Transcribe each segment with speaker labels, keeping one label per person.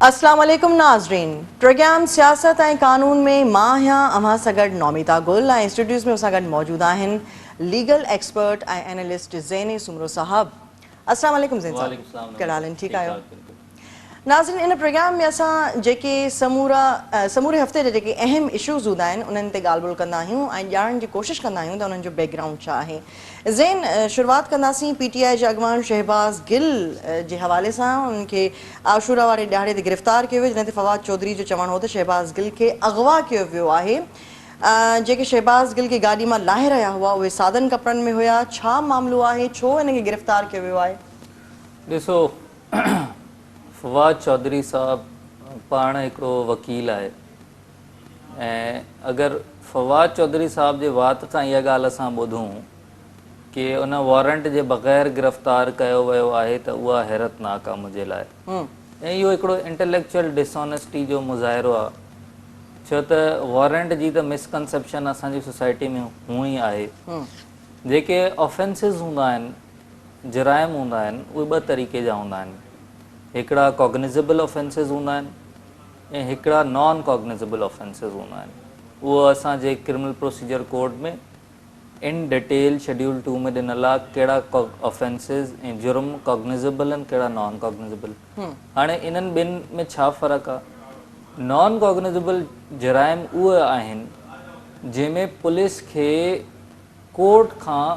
Speaker 1: अस्सलाम वालेकुम नाज़रीन। प्रोग्राम सियासत ऐं कानून में मां आहियां अव्हां सां गॾु नौमिता गुल ऐं स्टूडियोज़ में असां गॾु मौजूद आहिनि लीगल एक्सपर्ट ऐं एनालिस्ट ज़ैन सुमरो साहब। अस्सलाम वालेकुम ज़ैन साहब, कहिड़ा हाल आहिनि? ठीकु आहियो? नाज़रीन, इन प्रोग्राम में असां जेके समूरे हफ़्ते जा जेके अहम इशूज़ हूंदा आहिनि उन्हनि ते ॻाल्हि ॿोल कंदा आहियूं ऐं ॼाणण जी कोशिशि कंदा आहियूं त उन्हनि जो बैकग्राउंड छा आहे। ज़ैन, शुरूआति कंदासीं PTI जे अॻवान शहबाज़ गिल जे हवाले सां। उन्हनि खे आशूरा वारे ॾियारे ते गिरफ़्तार कयो वियो, जॾहिं ते फवाद चौधरी जो चवणु हो त शहबाज़ गिल खे अगवा कयो वियो आहे। जेके शहबाज़ गिल खे गाॾी मां लाहे रहिया हुआ उहे सादनि कपिड़नि में हुया। छा मामिलो आहे, छो हिन खे गिरफ़्तार कयो वियो आहे?
Speaker 2: ॾिसो, फवाद चौधरी साहब पाण हिकिड़ो वकील आहे ऐं अगरि फवाद चौधरी साहब जे वात खां इहा ॻाल्हि असां ॿुधूं कि उन वारंट जे बग़ैर गिरफ़्तार कयो वियो आहे त उहा हैरतनाक आहे मुंहिंजे लाइ। ऐं इहो हिकिड़ो इंटेलेक्चुअल डिसऑनेस्टी जो मुज़ाहिरो आहे, छो त वारंट जी त मिसकंसेप्शन असांजी सोसाइटी में हूअं ई आहे। जेके ऑफेंसिस हूंदा आहिनि, जराइम हूंदा आहिनि, उहे ॿ तरीक़े जा हूंदा आहिनि। हिकिड़ा कॉग्निज़ेबल ऑफेंसिस हूंदा आहिनि ऐं हिकिड़ा नॉन कॉग्निज़ेबल ऑफेंसिस हूंदा आहिनि। उहो असांजे क्रिमिनल प्रोसीजर कोड में इन डिटेल शेड्यूल 2 में ॾिनल आहे कहिड़ा ऑफेंसिस ऐं जुर्म कॉग्निज़ेबल आहिनि, कहिड़ा नॉन कॉग्निज़ेबल। हाणे इन्हनि ॿिनि में छा फ़र्क़ु आहे? नॉन कॉग्निज़ेबल जराइम उहे आहिनि जंहिंमें पुलिस खे कोर्ट खां,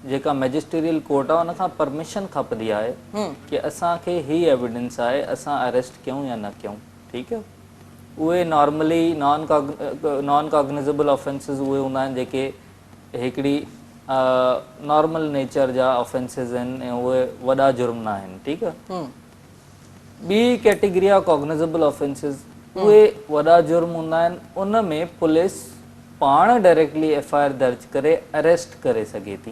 Speaker 2: जेका मैजिस्ट्रियल कोर्ट आहे, उन खां परमिशन खपंदी आहे कि असांखे ही एविडेंस आहे, असां अरेस्ट कयूं या न कयूं। ठीकु आहे, उहे नॉर्मली नॉन कॉग्निज़ेबल ऑफेंसिस उहे हूंदा आहिनि जेके हिकिड़ी नॉर्मल नेचर जा ऑफेंसिस आहिनि ऐं उहे वॾा जुर्म न आहिनि। ठीकु आहे, ॿी कैटेगरी आहे कॉग्निज़ेबल ऑफेंसिस, उहे वॾा जुर्म हूंदा आहिनि। उन में पुलिस पाण डायरेक्टली FIR दर्ज करे अरेस्ट करे सघे थी।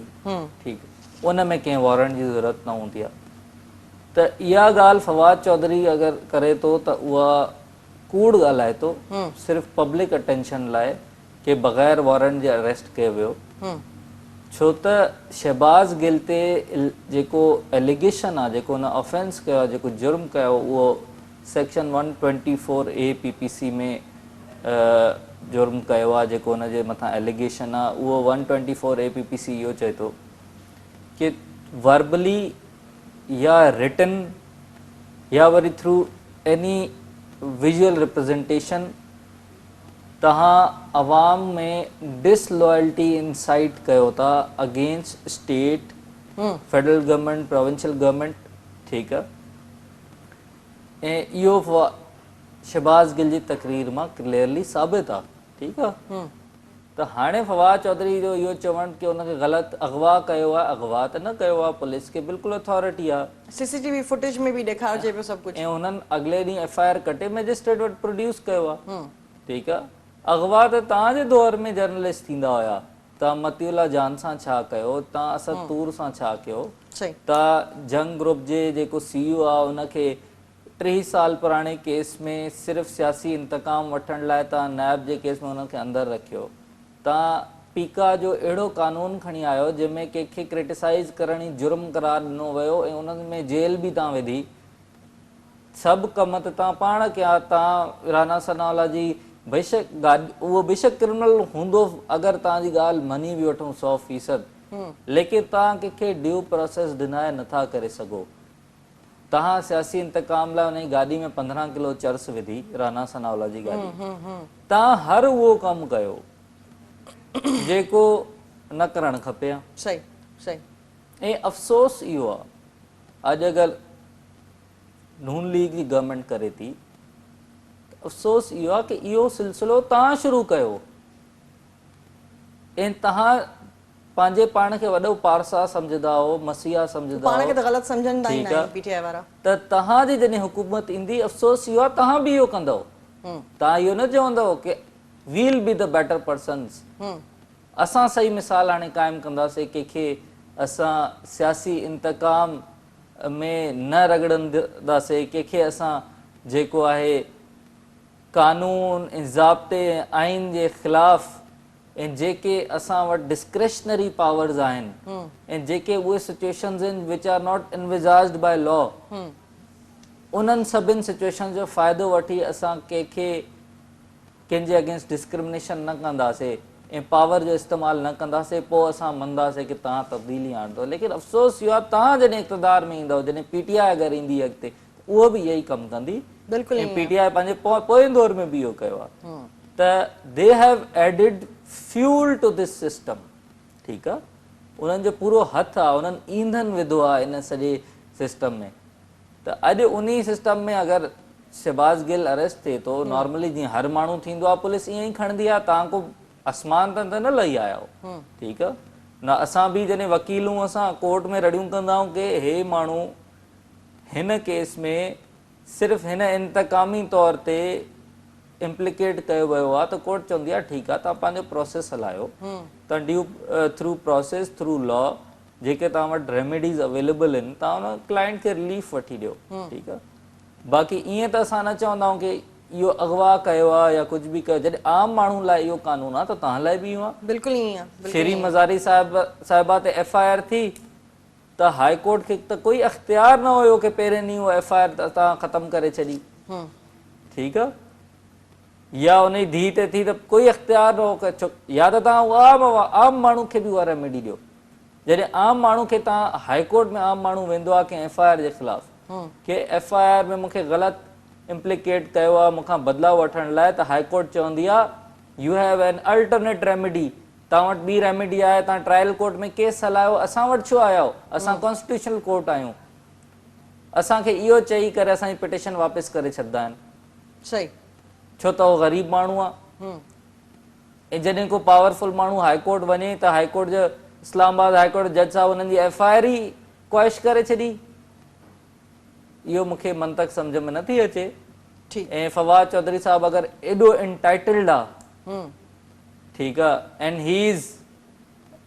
Speaker 2: ठीकु, उन में कंहिं वारंट जी ज़रूरत न हूंदी आहे। त इहा ॻाल्हि फवाद चौधरी अगरि करे थो त उहा कूड़ ॻाल्हाए थो, सिर्फ़ु पब्लिक अटेंशन लाइ कि बग़ैर वारंट जे अरेस्ट कयो वियो। छो त शहबाज़ गिल ते जेको एलिगेशन आहे, जेको हुन ऑफेंस कयो आहे, जेको जुर्म कयो, उहो सेक्शन 124A PPC में जुर्म कयो आहे। जेको हुनजे मथां एलिगेशन आहे उहो 124A PPC इहो चए थो कि वर्बली या रिटन या वरी थ्रू एनी विजुअल रिप्रेजेंटेशन तव्हां अवाम में डिसलॉयल्टी इंसाइट कयो था against state, federal government, provincial government. ठीकु आहे, ऐं इहो शहबाज़ गिल जी तकरीर मां क्लियरली साबित आहे। ठीकु आहे, त हाणे फवाद चौधरी जो इहो चवणु कि हुनखे ग़लति अगवा कयो आहे, अगवा त न कयो आहे, पुलिस खे बिल्कुलु अथॉरिटी आहे।
Speaker 1: CCTV फुटेज में बि ॾेखारिजे पियो सभु कुझु,
Speaker 2: ऐं हुननि अॻिले ॾींहुं FIR कटे मैजिस्ट्रेट वटि प्रोड्यूस कयो आहे। ठीकु आहे, अगवा त तव्हांजे दौर में जर्नलिस्ट थींदा हुया। तव्हां मतियुल्ला जान सां छा कयो, तव्हां असद तूर सां छा कयो, तव्हां जंग ग्रुप जे जेको CEO आहे उनखे 3 साल पुराणे केस में सिर्फ़ु सियासी इंतकाम वठण लाइ तव्हां नैब जे केस में हुनखे अंदरि रखियो। तव्हां पीका जो अहिड़ो कानून खणी आयो जंहिंमें कंहिंखे क्रिटिसाइज़ करण जी जुर्म करार ॾिनो वियो ऐं उन्हनि में जेल बि तव्हां विधी। सभु कम त तव्हां पाण कया। तव्हां राना सनावला जी बेशक गाॾी, उहो बेशक क्रिमिनल हूंदो अगरि तव्हांजी ॻाल्हि मञी बि वठूं 100%, लेकिन तव्हां कंहिंखे ड्यू प्रोसेस डिनाए नथा करे सघो। तव्हां सियासी इंतकाम लाइ हुन जी गाॾी में 15 किलो चर्स विधी, राना सनावला जी गाॾी। तव्हां हर उहो कमु कयो जेको न करणु खपे।
Speaker 1: सही सही।
Speaker 2: ऐं अफ़सोस इहो आहे, अॼु अगरि नून लीग जी गवर्नमेंट करे थी, अफ़सोस इहो आहे कि इहो सिलसिलो तव्हां शुरू कयो ऐं तव्हां पंहिंजे पाण खे वॾो पारसा सम्झंदा हो, मसीहा सम्झंदा हो, त तव्हांजी जॾहिं हुकूमत ईंदी, अफ़सोस इहो आहे तव्हां बि इहो कंदव। तव्हां इहो न चवंदव कि will be the better persons. असां सही मिसाल हाणे क़ाइमु कंदासीं, कंहिंखे असां सियासी इंतकाम में न रगड़ंदासीं, कंहिंखे असां जेको आहे कानून ऐं ज़ाब्ते ऐं आइन जे ख़िलाफ़ ऐं जेके असां वटि डिस्क्रेशनरी पावर्स आहिनि ऐं जेके उहे सिचुएशन्स आहिनि which are not envisaged by law, उन्हनि सभिनि सिचुएशन जो फ़ाइदो वठी असां कंहिंजे अगेंस्ट डिस्क्रिमिनेशन न कंदासीं ऐं पावर जो इस्तेमालु न कंदासीं, पोइ असां मञंदासीं कि तव्हां तब्दीली आणंदो। लेकिन अफ़सोस इहो आहे, तव्हां जॾहिं इक़्तिदार में ईंदव, जॾहिं PTI अगरि ईंदी अॻिते, उहो बि इहो ई कमु कंदी।
Speaker 1: बिल्कुलु
Speaker 2: ऐं PTI पंहिंजे पोएं दौर में बि इहो कयो आहे त they have added fuel to this system. ठीकु आहे, उन्हनि जो पूरो हथु आहे, उन्हनि ईंधन विधो आहे इन सॼे सिस्टम में। त अॼु उन सिस्टम में अगरि शहबाज़ गिल अरेस्ट थिए थो, नॉर्मली जीअं हर माण्हू थींदो आहे, पुलिस ईअं ई खणंदी आहे, तव्हां को आसमान त न लही आया हो। ठीकु आहे न, असां बि जॾहिं वकीलूं असां कोर्ट में रड़ियूं कंदा आहियूं कि हे माण्हू हिन केस में सिर्फ़ु हिन इंतकामी तौर ते इम्प्लिकेट कयो वियो आहे, त कोर्ट चवंदी आहे ठीकु आहे, तव्हां पंहिंजो प्रोसेस हलायो, तव्हां due through process through law जेके तव्हां वटि रेमेडीज़ अवेलेबल आहिनि, तव्हां हुन क्लाइंट खे रिलीफ वठी ॾियो। ठीकु आहे, बाक़ी ईअं त असां न चवंदा आहियूं कि इहो अगवा कयो आहे या कुझु बि कयो। जॾहिं आम माण्हू लाइ इहो कानून आहे त तव्हां लाइ बि इहो आहे।
Speaker 1: बिल्कुलु ईअं आहे।
Speaker 2: शेरी मज़ारी साहिबा ते FIR थी त हाई कोर्ट खे त कोई अख़्तियार न हुयो कि पहिरें ॾींहुं उहा FIR तव्हां ख़तमु करे छॾी। ठीकु आहे, या उन जी धीउ ते थी त कोई अख़्तियार न हो कि या त तव्हां आम माण्हू खे बि उहा रेमेडी ॾियो। जॾहिं आम माण्हू खे तव्हां हाई कोर्ट में आम माण्हू वेंदो आहे कंहिं FIR जे ख़िलाफ़ कि FIR में मूंखे ग़लति इम्प्लिकेट कयो आहे, मूंखां बदिलाउ वठण लाइ, त हाई कोर्ट चवंदी आहे U have an alternate remedy, तव्हां वटि ॿी रेमेडी आहे, तव्हां ट्रायल कोर्ट में केस हलायो, असां वटि छो आया हो, असां कॉन्स्टिट्यूशनल कोर्ट आहियूं, असांखे इहो चई करे असांजी पिटिशन वापसि करे छॾंदा आहिनि।
Speaker 1: सही,
Speaker 2: छो त उहो ग़रीब माण्हू आहे। ऐं जॾहिं को पावरफुल माण्हू हाई कोर्ट वञे त हाई कोर्ट जो इस्लामाबाद हाई कोर्ट जज साहिब हुननि जी FIR ई क्वैश करे छॾी। इहो मूंखे मंतक सम्झ में नथी अचे। ऐं फवाद चौधरी साहब अगरि एॾो इंटाइटल्ड आहे, ठीकु आहे, and he is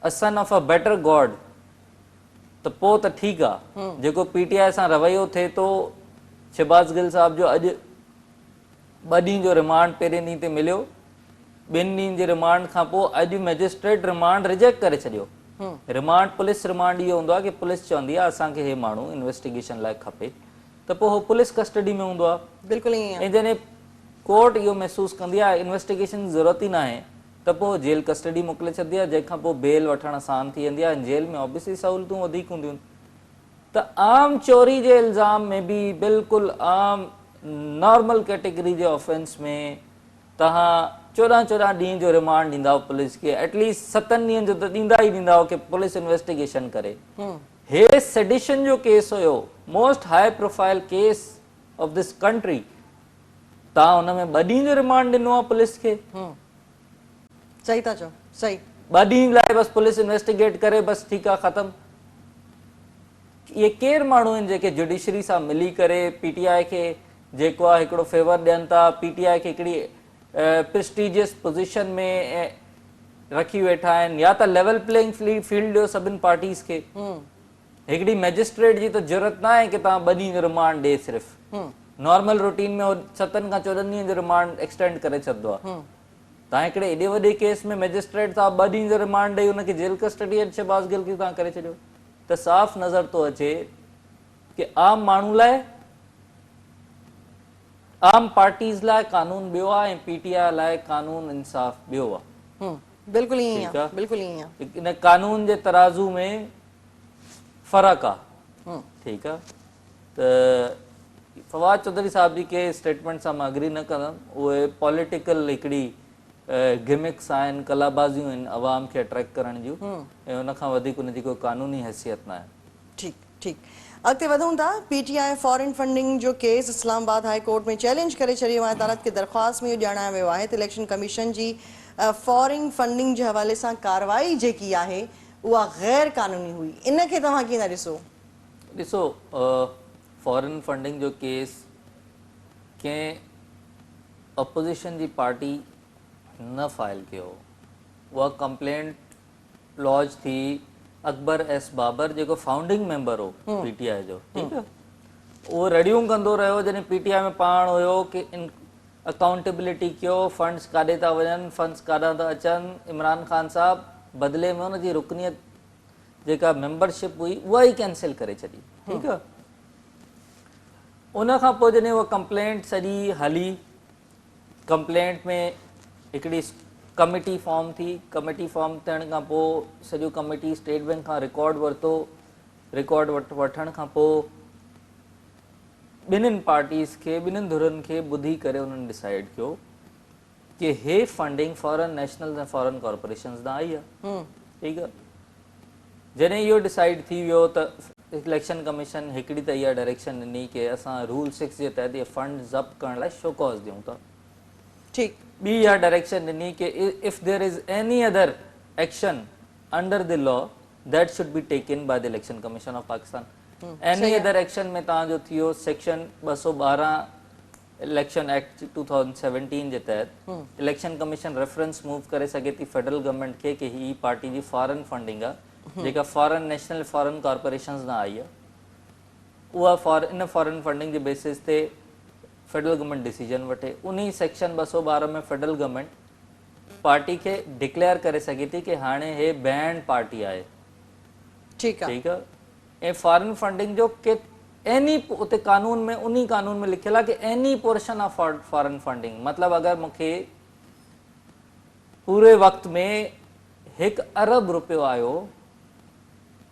Speaker 2: a son of a better God, त पोइ त ठीकु आहे। जेको PTI सां रवैयो थिए थो, शहबाज़ गिल साहब जो अॼु 2 ॾींहं जो रिमांड पहिरें ॾींहं ते मिलियो, 2 ॾींहंनि जे रिमांड खां पोइ अॼु मैजिस्ट्रेट रिमांड रिजेक्ट करे छॾियो। रिमांड पुलिस रिमांड इहो हूंदो आहे कि पुलिस चवंदी आहे असांखे हे माण्हू इन्वेस्टिगेशन लाइ खपे, त पोइ उहो पुलिस कस्टडी में हूंदो आहे।
Speaker 1: बिल्कुलु ईअं।
Speaker 2: ऐं जॾहिं कोर्ट इहो महसूसु कंदी आहे इन्वेस्टिगेशन जी ज़रूरत ई न आहे, त पोइ जेल कस्टडी मोकिले छॾंदी आहे, जंहिंखां पोइ बेल वठणु आसान थी वेंदी आहे। जेल में ऑब्वियसली सहूलियतूं वधीक हूंदियूं आहिनि। त आम चोरी जे इल्ज़ाम में बि बिल्कुलु आम नॉर्मल कैटेगरी जे ऑफेंस में तव्हां 14 ॾींहं जो रिमांड ॾींदा पुलिस खे, एटलीस्ट 7 ॾींहंनि जो त ॾींदा ई ॾींदा कि पुलिस इन्वेस्टिगेशन करे। हे सेडिशन जो केस हुयो, most high profile case of this country, तव्हां हुन में 2 ॾींहं जो रिमांड ॾिनो आहे पुलिस खे।
Speaker 1: सही था चओ, सही।
Speaker 2: 2 ॾींहं लाइ बसि पुलिस इन्वेस्टिगेट करे, बसि ठीकु आहे, ख़तमु। इहे केरु माण्हू आहिनि जेके जुडिशरी सां मिली करे PTI खे जेको आहे हिकिड़ो फेवर ॾियनि था, PTI खे हिकिड़ी प्रेस्टिजियस पोज़ीशन में रखी वेठा आहिनि, या त लेवल प्लेइंग फील्ड ॾियो सभिनि पार्टीज़ खे। हिकिड़ी मैजिस्ट्रेट जी त ज़रूरत न आहे कि तव्हां 2 ॾींहं जो रिमांड ॾे, सिर्फ़ु नॉर्मल रूटीन में 7 खां 14 ॾींहं जो रिमांड एक्सटेंड करे छॾंदो आहे। तव्हां हिकिड़े एॾे वॾे केस में मैजिस्ट्रेट साहब 2 ॾींहं जो रिमांड ॾेई हुनखे जेल कस्टडी शहबाज़ गिल खे तव्हां करे छॾियो, त साफ़ नज़र थो अचे कि आम माण्हू लाइ, आम पार्टीज़ लाइ कानून ॿियो आहे ऐं PTI लाइ कानून इंसाफ़ ॿियो आहे।
Speaker 1: बिल्कुलु ईअं आहे, बिल्कुलु ईअं आहे।
Speaker 2: इन कानून जे तराज़ू में फ़र्क़ु आहे। ठीकु आहे, त फवाद चौधरी साहब जी के स्टेटमेंट सां मां एग्री न कंदुमि। उहे पॉलिटिकल हिकिड़ी गिमिक्स आहिनि, कलाबाज़ियूं आहिनि अवाम खे अट्रैक्ट करण जूं, ऐं उनखां वधीक उनजी कोई कानूनी हैसियत न आहे।
Speaker 1: ठीकु, ठीकु। अॻिते वधूं था। PTI फॉरेन फंडिंग जो केस इस्लामाबाद हाई कोर्ट में चैलेंज करे छॾियो आहे। अदालत खे दरख़्वास्त में इहो ॼाणायो वियो आहे त इलेक्शन कमीशन जी फॉरेन फंडिंग जे हवाले सां कार्रवाई जेकी आहे उहा गैर कानूनी हुई। इन खे तव्हां कीअं था ॾिसो?
Speaker 2: ॾिसो, फॉरेन फंडिंग जो केस कंहिं अपोज़िशन जी पार्टी न फाइल कयो, उहा कंप्लेंट लॉन्च थी अकबर एस बाबर, जेको फाउंडिंग मेंबर हो PTI जो। ठीकु आहे, उहो रड़ियूं कंदो रहियो जॾहिं PTI में पाण हुयो कि अकाउंटेबिलिटी कयो, फंड्स काॾे था वञनि, फंड्स काॾां था अचनि। इमरान ख़ान साहब बदिले में हुनजी रुकनियत जेका मेंबरशिप हुई उहा ई कैंसिल करे छॾी। ठीकु आहे, उन खां पोइ जॾहिं उहा कंप्लेंट सॼी हली, कंप्लेंट में हिकिड़ी कमिटी फॉर्म थी, कमिटी फॉर्म थियण खां पोइ सॼो कमिटी स्टेट बैंक खां रिकॉर्ड वरितो, रिकॉर्ड वठण खां पोइ ॿिन्हिनि पार्टीज़ खे, ॿिन्हिनि धुरनि खे ॿुधी करे उन्हनि डिसाइड कयो कि हे फंडिंग फॉरेन नेशनल ऐं फॉरेन कॉर्पोरेशंस ॾांहुं आई आहे। ठीकु आहे, जॾहिं इहो डिसाइड थी वियो त इलेक्शन कमीशन हिकिड़ी त इहा डायरेक्शन ॾिनी कि असां रूल 6 जे तहत इहे फंड ज़ब्त करण लाइ शो कॉज़ ॾियूं था।
Speaker 1: ठीकु,
Speaker 2: ॿी इहा डायरेक्शन ॾिनी कि if there is any other action under the law that should be taken by the election commission of Pakistan. Any other action में तव्हांजो थी वियो सेक्शन 212 इलेक्शन एक्ट 2017 जे तहत इलेक्शन कमीशन रेफरेंस मूव करे सघे थी फेडरल गवर्नमेंट खे कि ही पार्टी जी फॉरेन फंडिंग आहे जेका फॉरेन नेशनल फॉरेन कॉर्पोरेशंस ॾांहुं आई आहे, उहा in foreign funding J basis ते फेडरल गवर्नमेंट डिसीजन वठे। उन्ही सेक्शन 212 में फेडरल गवर्नमेंट पार्टी खे डिक्लेयर करे सघे थी कि हाणे हे बैंड पार्टी आहे।
Speaker 1: ठीकु आहे,
Speaker 2: ठीकु आहे, ऐं फॉरेन फंडिंग जो के एनी उते कानून में, उन्ही कानून में लिखियल आहे कि any portion of foreign funding, मतिलबु अगरि मूंखे पूरे वक़्त में 1 अरब रुपयो आयो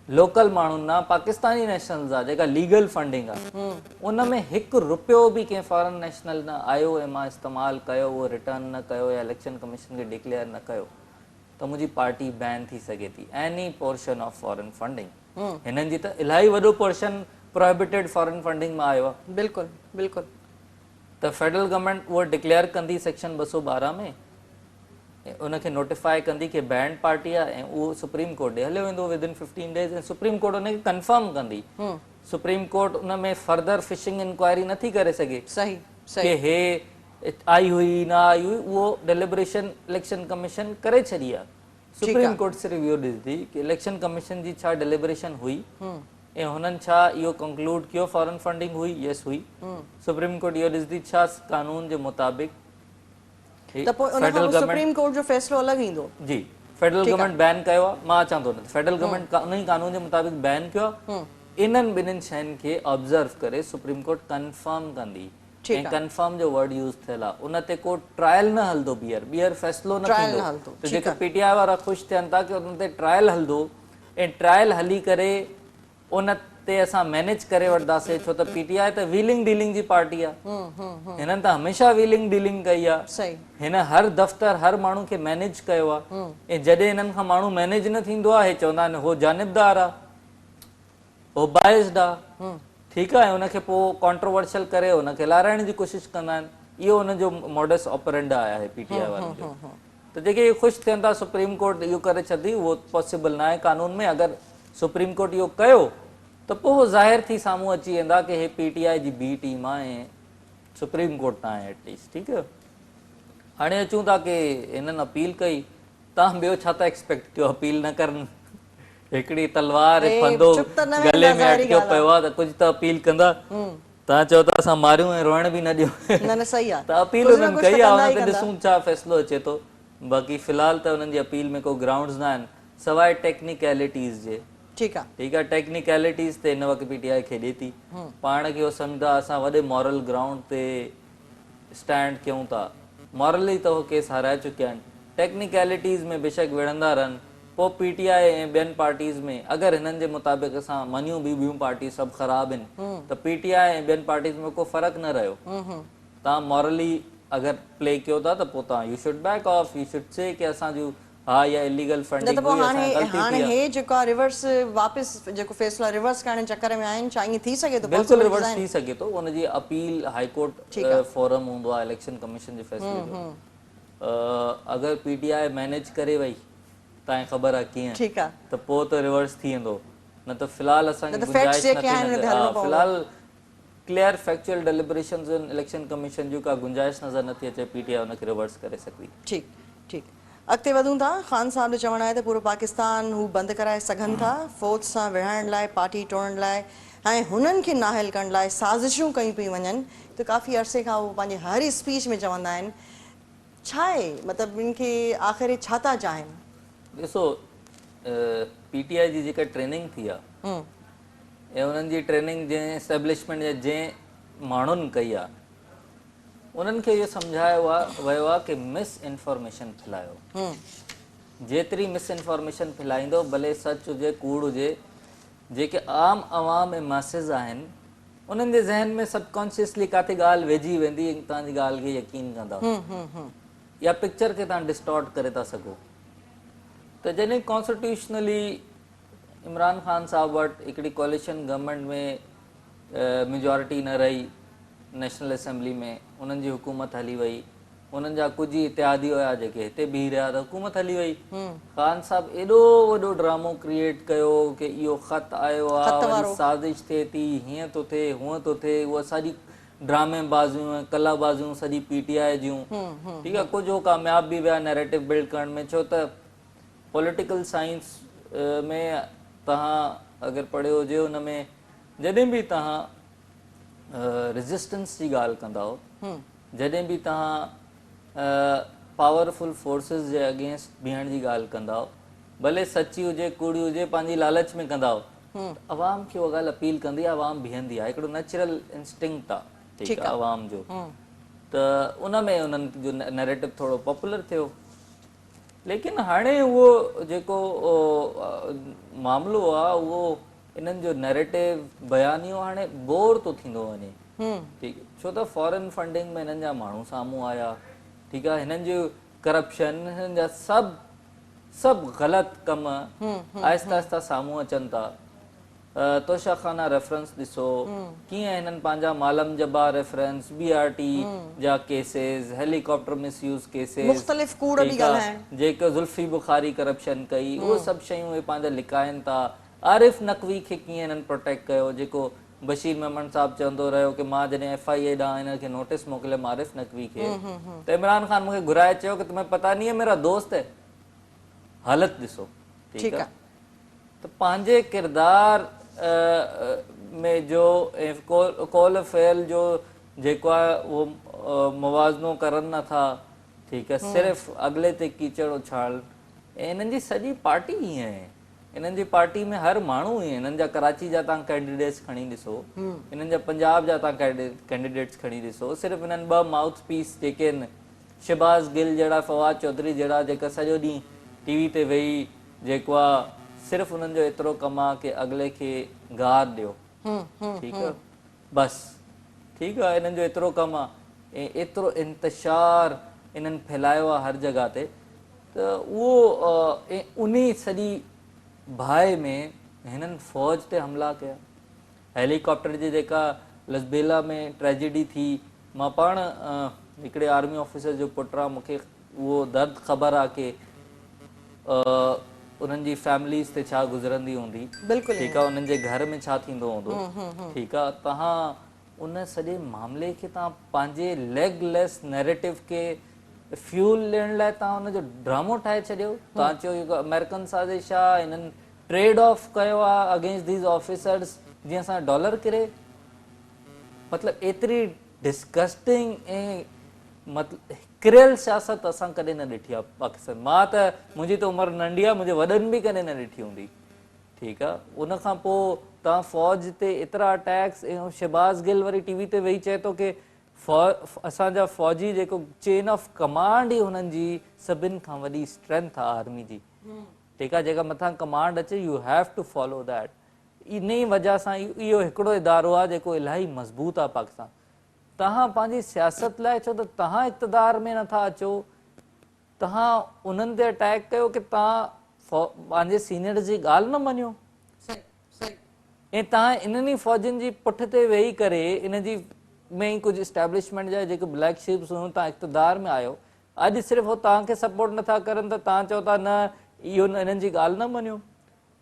Speaker 2: लोकल माण्हुनि ना पाकिस्तानी नेशनल्स जा जेका लीगल फंडिंग आहे, उन में 1 रुपयो बि कंहिं फॉरेन नेशनल न आयो ऐं मां इस्तेमालु कयो, उहो रिटर्न न कयो या इलेक्शन कमीशन खे डिक्लेयर न कयो, त मुंहिंजी पार्टी बैन थी सघे थी। Any portion of foreign funding, हिननि जी त इलाही वॾो पोर्शन प्रोहिबिटेड फॉरेन फंडिंग में आयो आहे।
Speaker 1: बिल्कुलु बिल्कुलु,
Speaker 2: त फेडरल गवर्नमेंट उहो डिक्लेयर कंदी सेक्शन 212 में, उनखे नोटिफाई कंदी कि बैंड पार्टी आहे ऐं उहो सुप्रीम कोर्ट ॾे हलियो वेंदो विदिन 15 डेज़ ऐं सुप्रीम कोर्ट उनखे कंफर्म कंदी। सुप्रीम कोर्ट उन में फर्दर फिशिंग इंक्वायरी नथी करे सघे
Speaker 1: सही
Speaker 2: कि हे आई हुई न आई हुई, उहो डेलिब्रेशन इलेक्शन कमीशन करे छॾी आहे। सुप्रीम कोर्ट सिर्फ़ु इहो ॾिसंदी कि इलेक्शन कमीशन जी छा डेलिब्रेशन हुई ऐं हुननि छा इहो कंक्लूड कयो फॉरेन फंडिंग हुई, यस हुई। सुप्रीम कोर्ट इहो ॾिसंदी छा कानून जे मुताबिक़
Speaker 1: त पोइ उन खां पोइ सुप्रीम कोर्ट जो फ़ैसिलो अलॻि ईंदो।
Speaker 2: जी, फेडरल गवर्नमेंट बैन कयो आहे, मां अचां थो न, फेडरल गवर्नमेंट उन ई कानून जे मुताबिक़ बैन कयो आहे। इन्हनि ॿिन्हिनि शयुनि खे ऑब्ज़र्व करे सुप्रीम कोर्ट कंफर्म कंदी ऐं कंफर्म जो वर्ड यूज़ थियल आहे। उन ते को ट्रायल न हलंदो, ॿीहर फ़ैसिलो न थींदो। त जेके पीटीआई वारा ख़ुशि थियनि था कि उन ते ट्रायल हलंदो ऐं ट्रायल हली करे उन ते असां मैनेज करे वठंदासीं, छो त पीटीआई त व्हीलिंग डीलिंग जी पार्टी आहे। हिननि त हमेशह व्हीलिंग डीलिंग कई आहे, हिन हर दफ़्तर हर माण्हू खे मैनेज कयो आहे ऐं जॾहिं हिननि खां माण्हू मैनेज न थींदो आहे, हे चवंदा आहिनि हो जानिबदार आहे, हो बाइस्ड आहे। ठीकु आहे, हुनखे पोइ कॉन्ट्रोवर्शियल करे हुनखे लाराइण जी कोशिशि कंदा आहिनि। इहो हुनजो मॉडस ऑपरेंडा आहे पीटीआई वारनि जो। त जेके ख़ुशि थियनि था सुप्रीम कोर्ट इहो करे छॾी, उहो पॉसिबल न आहे कानून में। अगरि सुप्रीम कोर्ट इहो कयो त पोइ उहो ज़ाहिर थी साम्हूं अची वेंदा कि हे पीटीआई जी बी टीम आहे ऐं सुप्रीम कोर्ट न आहे एटलीस्ट। ठीकु आहे, हाणे अचूं था कि हिननि अपील कई, तव्हां ॿियो छा था एक्सपेक्ट कयो? अपील न करनि, हिकिड़ी तलवार फंदो गले में अटकियो पियो आहे त कुझु त अपील कंदा। तव्हां चओ था असां मारियूं ऐं रोइण बि न ॾियूं, त अपील उन्हनि कई आहे, हुन ते ॾिसूं छा फ़ैसिलो अचे थो। बाक़ी फ़िलहाल त हुननि जी अपील में को ग्राउंड्स न आहिनि सवाइ टेक्निकैलिटीज़ जे। ठीकु आहे, टेक्निकैलिटीज़ ते हिन वक़्तु पीटीआई खेॾे थी, पाण खे उहो सम्झंदा असां वॾे मॉरल ग्राउंड ते स्टैंड कयूं था। मॉरली त उहो केस हाराए चुकिया आहिनि, टेक्निकैलिटीज़ में बेशक विढ़ंदा रहनि। पोइ पीटीआई ऐं ॿियनि पार्टीज़ में अगरि हिननि जे मुताबिक़ असां मञूं बि ॿियूं पार्टी सभु ख़राबु आहिनि, त पीटीआई ऐं ॿियनि पार्टीज़ में को फ़र्क़ु न रहियो। तव्हां मॉरली अगरि प्ले कयो था त पोइ तव्हां U should back of, U should say कि असांजूं हा या इलीगल फंडिंग हुई, असां ग़लती
Speaker 1: हाणे हे जेको आहे रिवर्स वापसि जेको फ़ैसिलो रिवर्स करण जे चक्कर में आहिनि, छा ईअं थी सघे थो?
Speaker 2: बिल्कुलु रिवर्स थी सघे थो। हुनजी अपील हाई कोर्ट फोरम हूंदो आहे इलेक्शन कमीशन जे फ़ैसिले जो। अगरि पीटीआई मैनेज करे वई, तव्हांखे ख़बर आहे कीअं, त पोइ त रिवर्स थी वेंदो, न त फ़िलहाल असांजी गुंजाइश नथी, फ़िलहाल क्लियर फैक्चुअल डेलिब्रेशंस इन इलेक्शन कमीशन जूं का गुंजाइश नज़र नथी अचे पीटीआई हुनखे रिवर्स करे सघंदी।
Speaker 1: ठीकु ठीकु, अॻिते वधूं था। ख़ान साहब जो चवणु आहे त पूरो पाकिस्तान हू बंदि कराए सघनि था फ़ौज सां विढ़ाइण लाइ, पार्टी टोड़ण लाइ ऐं हुननि खे नाहिल करण लाइ साज़िशूं कयूं पियूं वञनि। त काफ़ी अरसे खां उहो पंहिंजे हर स्पीच में चवंदा आहिनि। छा आहे मतिलबु इन खे आख़िर छा था चाहिनि?
Speaker 2: ॾिसो, पीटीआई जी जेका ट्रेनिंग थी आहे ऐं उन्हनि जी ट्रेनिंग जंहिं एस्टेब्लिशमेंट या जंहिं माण्हुनि कई आहे, उन्हनि खे इहो सम्झायो वियो आहे कि मिस इंफॉर्मेशन फैलायो। जेतिरी मिस इंफॉर्मेशन फैलाईंदो, भले सच हुजे कूड़ हुजे, जेके आम अवाम ऐं मैसेज आहिनि उन्हनि जे ज़हन में सबकॉन्शियसली काथे ॻाल्हि वेझी वेंदी, तव्हांजी ॻाल्हि खे यकीन कंदा, या पिक्चर खे तव्हां डिस्टॉर्ट करे था सघो। त जॾहिं कॉन्स्टिट्यूशनली इमरान ख़ान साहब वटि हिकिड़ी कोलिशन गवर्नमेंट में मेजॉरिटी न रही, नेशनल असेंबली में उन्हनि जी हुकूमत हली वई, उन्हनि जा कुझु ई इतिहादी हुया जेके हिते बीह रहिया त हुकूमत हली वई। ख़ान साहब एॾो वॾो ड्रामो क्रिएट कयो कि इहो ख़त आयो आहे, साज़िश थिए थी, हीअं थो थिए हूअं थो थिए, उहा साॼी ड्रामे बाज़ियूं कला बाज़ियूं सॼी PTI जूं, ठीकु आहे। कुझु हो कामयाब बि विया नैरेटिव बिल्ड करण में, छो त पॉलिटिकल साइंस में तव्हां अगरि पढ़ियो हुजे, हुन में जॾहिं बि तव्हां रेजिस्टेंस जी ॻाल्हि कंदा हो, जॾहिं बि तव्हां पावरफुल फोर्सिस जे अगेंस्ट बीहण जी ॻाल्हि कंदा हो, भले सची हुजे कूड़ी हुजे, पंहिंजी लालच में कंदा हो, अवाम खे उहा ॻाल्हि अपील कंदी आहे, अवाम बीहंदी आहे, हिकिड़ो नेचुरल इंस्टिंक्ट आहे, ठीकु आहे, अवाम जो। त उन में उन्हनि जो नैरेटिव थोरो पॉपुलर थियो। लेकिन हाणे उहो जेको मामिलो आहे, उहो इन्हनि जो नैरेटिव बयानियो हाणे बोर थो थींदो वञे, ठीकु, छो त फॉरेन फंडिंग में हिननि जा माण्हू साम्हूं आया, ठीकु आहे, हिननि जो करप्शन, हिननि जा सभु ग़लति कम आहिस्ता आहिस्ता साम्हूं अचनि था। तोशाखाना रेफरेंस ॾिसो कीअं हिननि पंहिंजा मालम जबा रेफरेंस, BRT जा केसेस, हेलीकॉप्टर मिसयूज़ केसेस, जेके ज़ुल्फी बुखारी करप्शन कई, उहे सभु शयूं इहे पंहिंजा लिकाइनि था। आरिफ नकवी खे कीअं हिननि प्रोटेक्ट कयो, जेको बशीर मेमन साहब चवंदो रहियो कि मां जॾहिं FIA ॾांहुं हिनखे नोटिस मोकिलियमि आरिफ नकवी खे, त इमरान ख़ान मूंखे घुराए चयो कि तुम्हें पता नहीं है मेरा दोस्त है। हालत ॾिसो, ठीकु आहे। त पंहिंजे किरदार में जो कौल फ़ेल जो जेको आहे उहो मुवाज़नो करनि नथा, ठीकु आहे, सिर्फ़ु अॻिले ते कीचड़ उछाल। ऐं हिननि जी सॼी पार्टी ईअं आहे, हिननि जी पार्टी में हर माण्हू ईअं, हिननि जा कराची जा तव्हां कैंडिडेट्स खणी ॾिसो, हिननि जा पंजाब जा तव्हां कैंडिडेट्स खणी ॾिसो, सिर्फ़ु हिननि 2 माउथ पीस जेके आहिनि, शहबाज़ गिल जहिड़ा, फवाद चौधरी जहिड़ा, जेका सॼो ॾींहुं TV ते वेही जेको आहे सिर्फ़ु उन्हनि जो एतिरो कमु आहे कि अॻिले खे गार ॾियो, ठीकु आहे, बसि, ठीकु आहे, हिननि जो एतिरो कमु आहे। ऐं एतिरो इंतशार इन्हनि फैलायो आहे हर जॻह ते, त उहो ऐं उन सॼी बाहि में हिननि फ़ौज ते हमला कया। हेलीकॉप्टर जी जेका लसबेला में ट्रेजिडी थी, मां पाण हिकिड़े आर्मी ऑफिसर जो पुटु आहे, मूंखे उहो दर्द ख़बर आहे कि उन्हनि जी फैमिलीज़ ते छा गुज़रंदी हूंदी, ठीकु आहे, उन्हनि जे घर में छा थींदो हूंदो, ठीकु आहे। तव्हां उन सॼे मामले खे तव्हां पंहिंजे लेगलेस नैरेटिव खे फ्यूल ॾियण लाइ तव्हां हुनजो ड्रामो ठाहे छॾियो। तव्हां चयो इहो अमेरिकन साज़िश आहे, हिननि ट्रेड ऑफ कयो आहे अगेंस्ट दीज़ ऑफिसर्स जीअं असां डॉलर किरे। मतिलबु एतिरी डिस्गस्टिंग ऐं मतिलबु किरियल सियासत असां कॾहिं न ॾिठी आहे पाकिस्तान। मां त, मुंहिंजी त उमिरि नंढी आहे, मुंहिंजे वॾनि बि कॾहिं न ॾिठी हूंदी, ठीकु आहे। उन खां पोइ तव्हां फ़ौज ते एतिरा अटैक्स, ऐं शहबाज़ गिल वरी TV ते वेही चए थो कि असांजा फ़ौजी जेको चेन ऑफ कमांड ई हुननि जी सभिनि खां वॾी स्ट्रेंथ आहे आर्मी जी, ठीकु आहे, जेका मथां कमांड अचे, you have to follow that. इन ई वजह सां इहो हिकिड़ो इदारो आहे जेको इलाही मज़बूत आहे पाकिस्तान। तव्हां पंहिंजी सियासत लाइ, छो त तव्हां इक़्तिदार में नथा अचो, तव्हां उन्हनि ते अटैक कयो कि तव्हां पंहिंजे सीनियर जी ॻाल्हि न मञियो, ऐं तव्हां इन्हनि ई फ़ौजियुनि जी पुठ ते वेही करे इन जी में ई कुझु इस्टेब्लिशमेंट जा जेके ब्लैक शीप्स हुयूं, तव्हां इक़्तिदार में आयो, अॼु सिर्फ़ु हो तव्हांखे सपोर्ट नथा करनि त तव्हां चओ था न इहो हिननि जी ॻाल्हि न मञियो।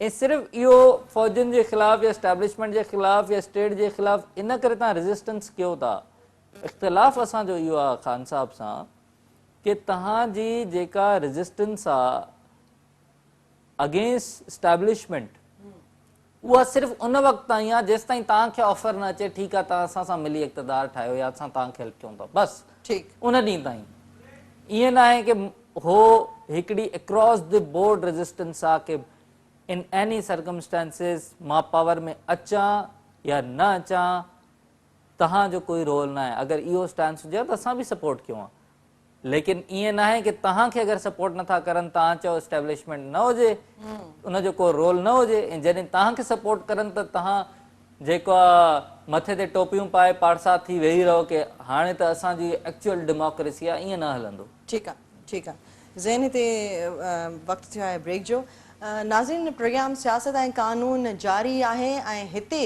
Speaker 2: ऐं सिर्फ़ु इहो फ़ौजियुनि जे ख़िलाफ़ु या इस्टेब्लिशमेंट जे ख़िलाफ़ु या स्टेट जे ख़िलाफ़ु इन करे तव्हां रेज़िस्टेंस कयो था। इख़्तिलाफ़ असांजो इहो आहे ख़ान साहब सां कि तव्हांजी जेका रेज़िस्टेंस आहे अगेंस्ट इस्टेब्लिशमेंट, उहा सिर्फ़ु उन वक़्तु ताईं आहे जेसि ताईं तव्हांखे ऑफर न अचे, ठीकु आहे, तव्हां असां सां मिली इक़्तिदार ठाहियो या असां तव्हांखे हेल्प कयूं था, बसि, ठीकु, उन ॾींहुं ताईं। ईअं न आहे कि हो हिकिड़ी अक्रॉस द बोर्ड रेज़िस्टेंस आहे कि इन एनी सर्कमस्टेंसिस मां पावर में अचां या न अचां, तव्हांजो कोई रोल न आहे। अगरि इहो स्टैंड हुजे त असां बि सपोर्ट कयूं आहे, लेकिन ईअं न आहे की तव्हांखे अगरि सपोर्ट नथा करनि, तव्हां चओ एस्टेब्लिशमेंट न हुजे, उनजो को रोल न हुजे, ऐं जॾहिं तव्हांखे सपोर्ट करनि त तव्हां जेको आहे मथे ते टोपियूं पाए पाड़सा थी वेही रहो कि हाणे त असांजी एक्चुअल डेमोक्रेसी आहे, ईअं न हलंदो।
Speaker 1: ठीकु आहे, ठीकु आहे। ज़ैन हिते वक़्तु थियो आहे ब्रेक जो। नाज़रीन, प्रोग्राम सियासत ऐं कानून जारी आहे ऐं हिते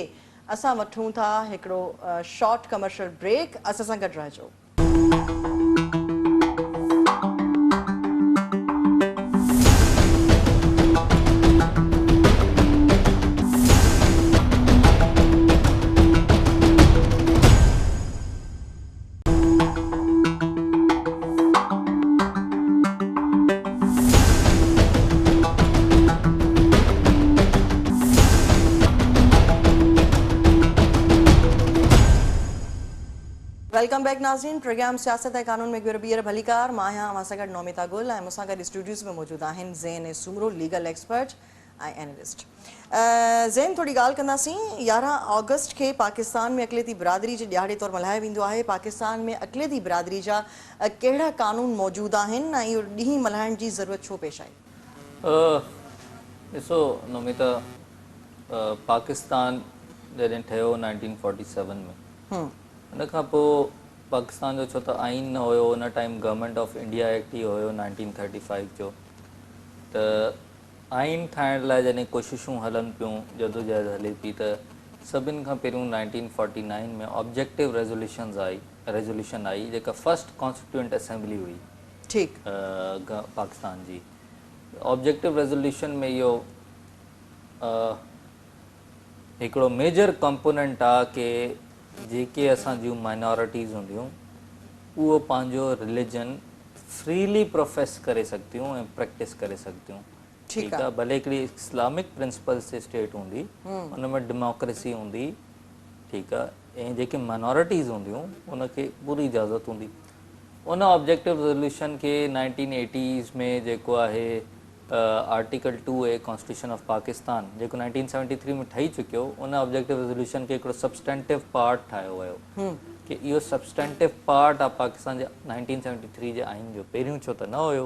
Speaker 1: असां वठूं था हिकिड़ो शॉर्ट कमर्शियल ब्रेक। असां सां गॾु रहिजो। वेलकम बैक नाज़रीन। प्रोग्राम सियासत ऐं कानून में गुरबीर भलीकार। मां आहियां अव्हां सां गॾु नौमिता गुल ऐं मूंसां गॾु स्टूडियोज़ में मौजूदु आहिनि ज़ैन सूमरो, लीगल एक्सपर्ट ऐं एनालिस्ट। ज़ैन, थोड़ी ॻाल्हि कंदासीं। 11 ऑगस्ट के पाकिस्तान में अक़लियती बिरादरी जे ॾियारे तौरु मल्हायो वेंदो आहे। पाकिस्तान में अक़लियती बिरादरी जा कहिड़ा कानून मौजूदु आहिनि ऐं इहो ॾींहुं मल्हाइण जी ज़रूरत छो पेश आई?
Speaker 2: ॾिसो नौमिता, पाकिस्तान जॾहिं ठहियो 1947 में, उन खां पोइ पाकिस्तान जो छो त आइन न हुयो, उन time government of India act ई हुयो 1935 जो। त आइन ठाहिण लाइ जॾहिं कोशिशूं हलनि पियूं, जदोजहद हले पई, त सभिनि खां पहिरियों 1949 में ऑब्जेक्टिव रेज़ोल्यूशन आई जेका फर्स्ट कॉन्स्टिट्यूएंट असेंबली हुई
Speaker 1: ठीकु
Speaker 2: पाकिस्तान जी। ऑब्जेक्टिव रेज़ोल्यूशन में इहो हिकिड़ो मेजर कंपोनेंट आहे कि जेके असां जूं माइनॉरिटीज़ हूंदियूं उहो पंहिंजो रिलीजन फ्रीली प्रोफेस करे सघंदियूं ऐं प्रैक्टिस करे सघंदियूं। ठीकु आहे, भले हिकिड़ी इस्लामिक प्रिंसिपल्स जी स्टेट हूंदी, उन में डेमोक्रेसी हूंदी, ठीकु आहे, ऐं जेके माइनॉरिटीज़ हूंदियूं उनखे पूरी इजाज़त हूंदी। उन ऑब्जेक्टिव रेज़ोल्यूशन खे 1980s में जेको आहे article 2A constitution of Pakistan जेको 1973 में ठही चुकियो, उन ऑब्जेक्टिव रेज़ोल्यूशन खे हिकिड़ो सब्सटेंटिव पार्ट ठाहियो वियो कि इहो सब्सटेंटिव पार्ट आहे पाकिस्तान जे 1973 जे आइन जो। पहिरियों छो त न हुयो।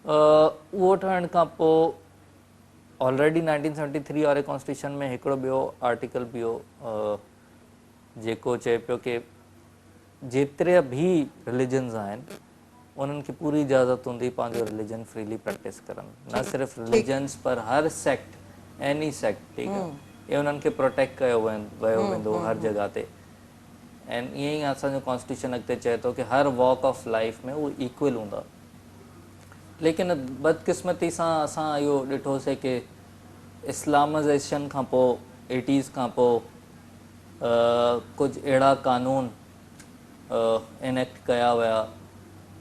Speaker 2: उहो ठहण खां पोइ ऑलरेडी 1973 वारे कॉन्स्टिट्यूशन में हिकिड़ो ॿियो आर्टिकल बि हो जेको चए पियो कि जेतिरे बि रिलीजन्स आहिनि उन्हनि खे पूरी इजाज़त हूंदी पंहिंजो रिलीजन फ्रीली प्रैक्टिस करनि, न सिर्फ़ु रिलीजन्स पर हर सेक्ट, एनी सेक्ट, ठीकु आहे, इहे उन्हनि खे प्रोटेक्ट कयो वियो वेंदो हर जॻह ते। ऐं ईअं ई असांजो कॉन्स्टिट्यूशन अॻिते चए थो कि हर वॉक ऑफ लाइफ में उहे इक्वल हूंदा। लेकिन बदकिस्मती सां असां इहो ॾिठोसीं कि इस्लामाइज़ेशन खां पोइ 80s खां पोइ कुझु अहिड़ा कानून इनेक्ट कया विया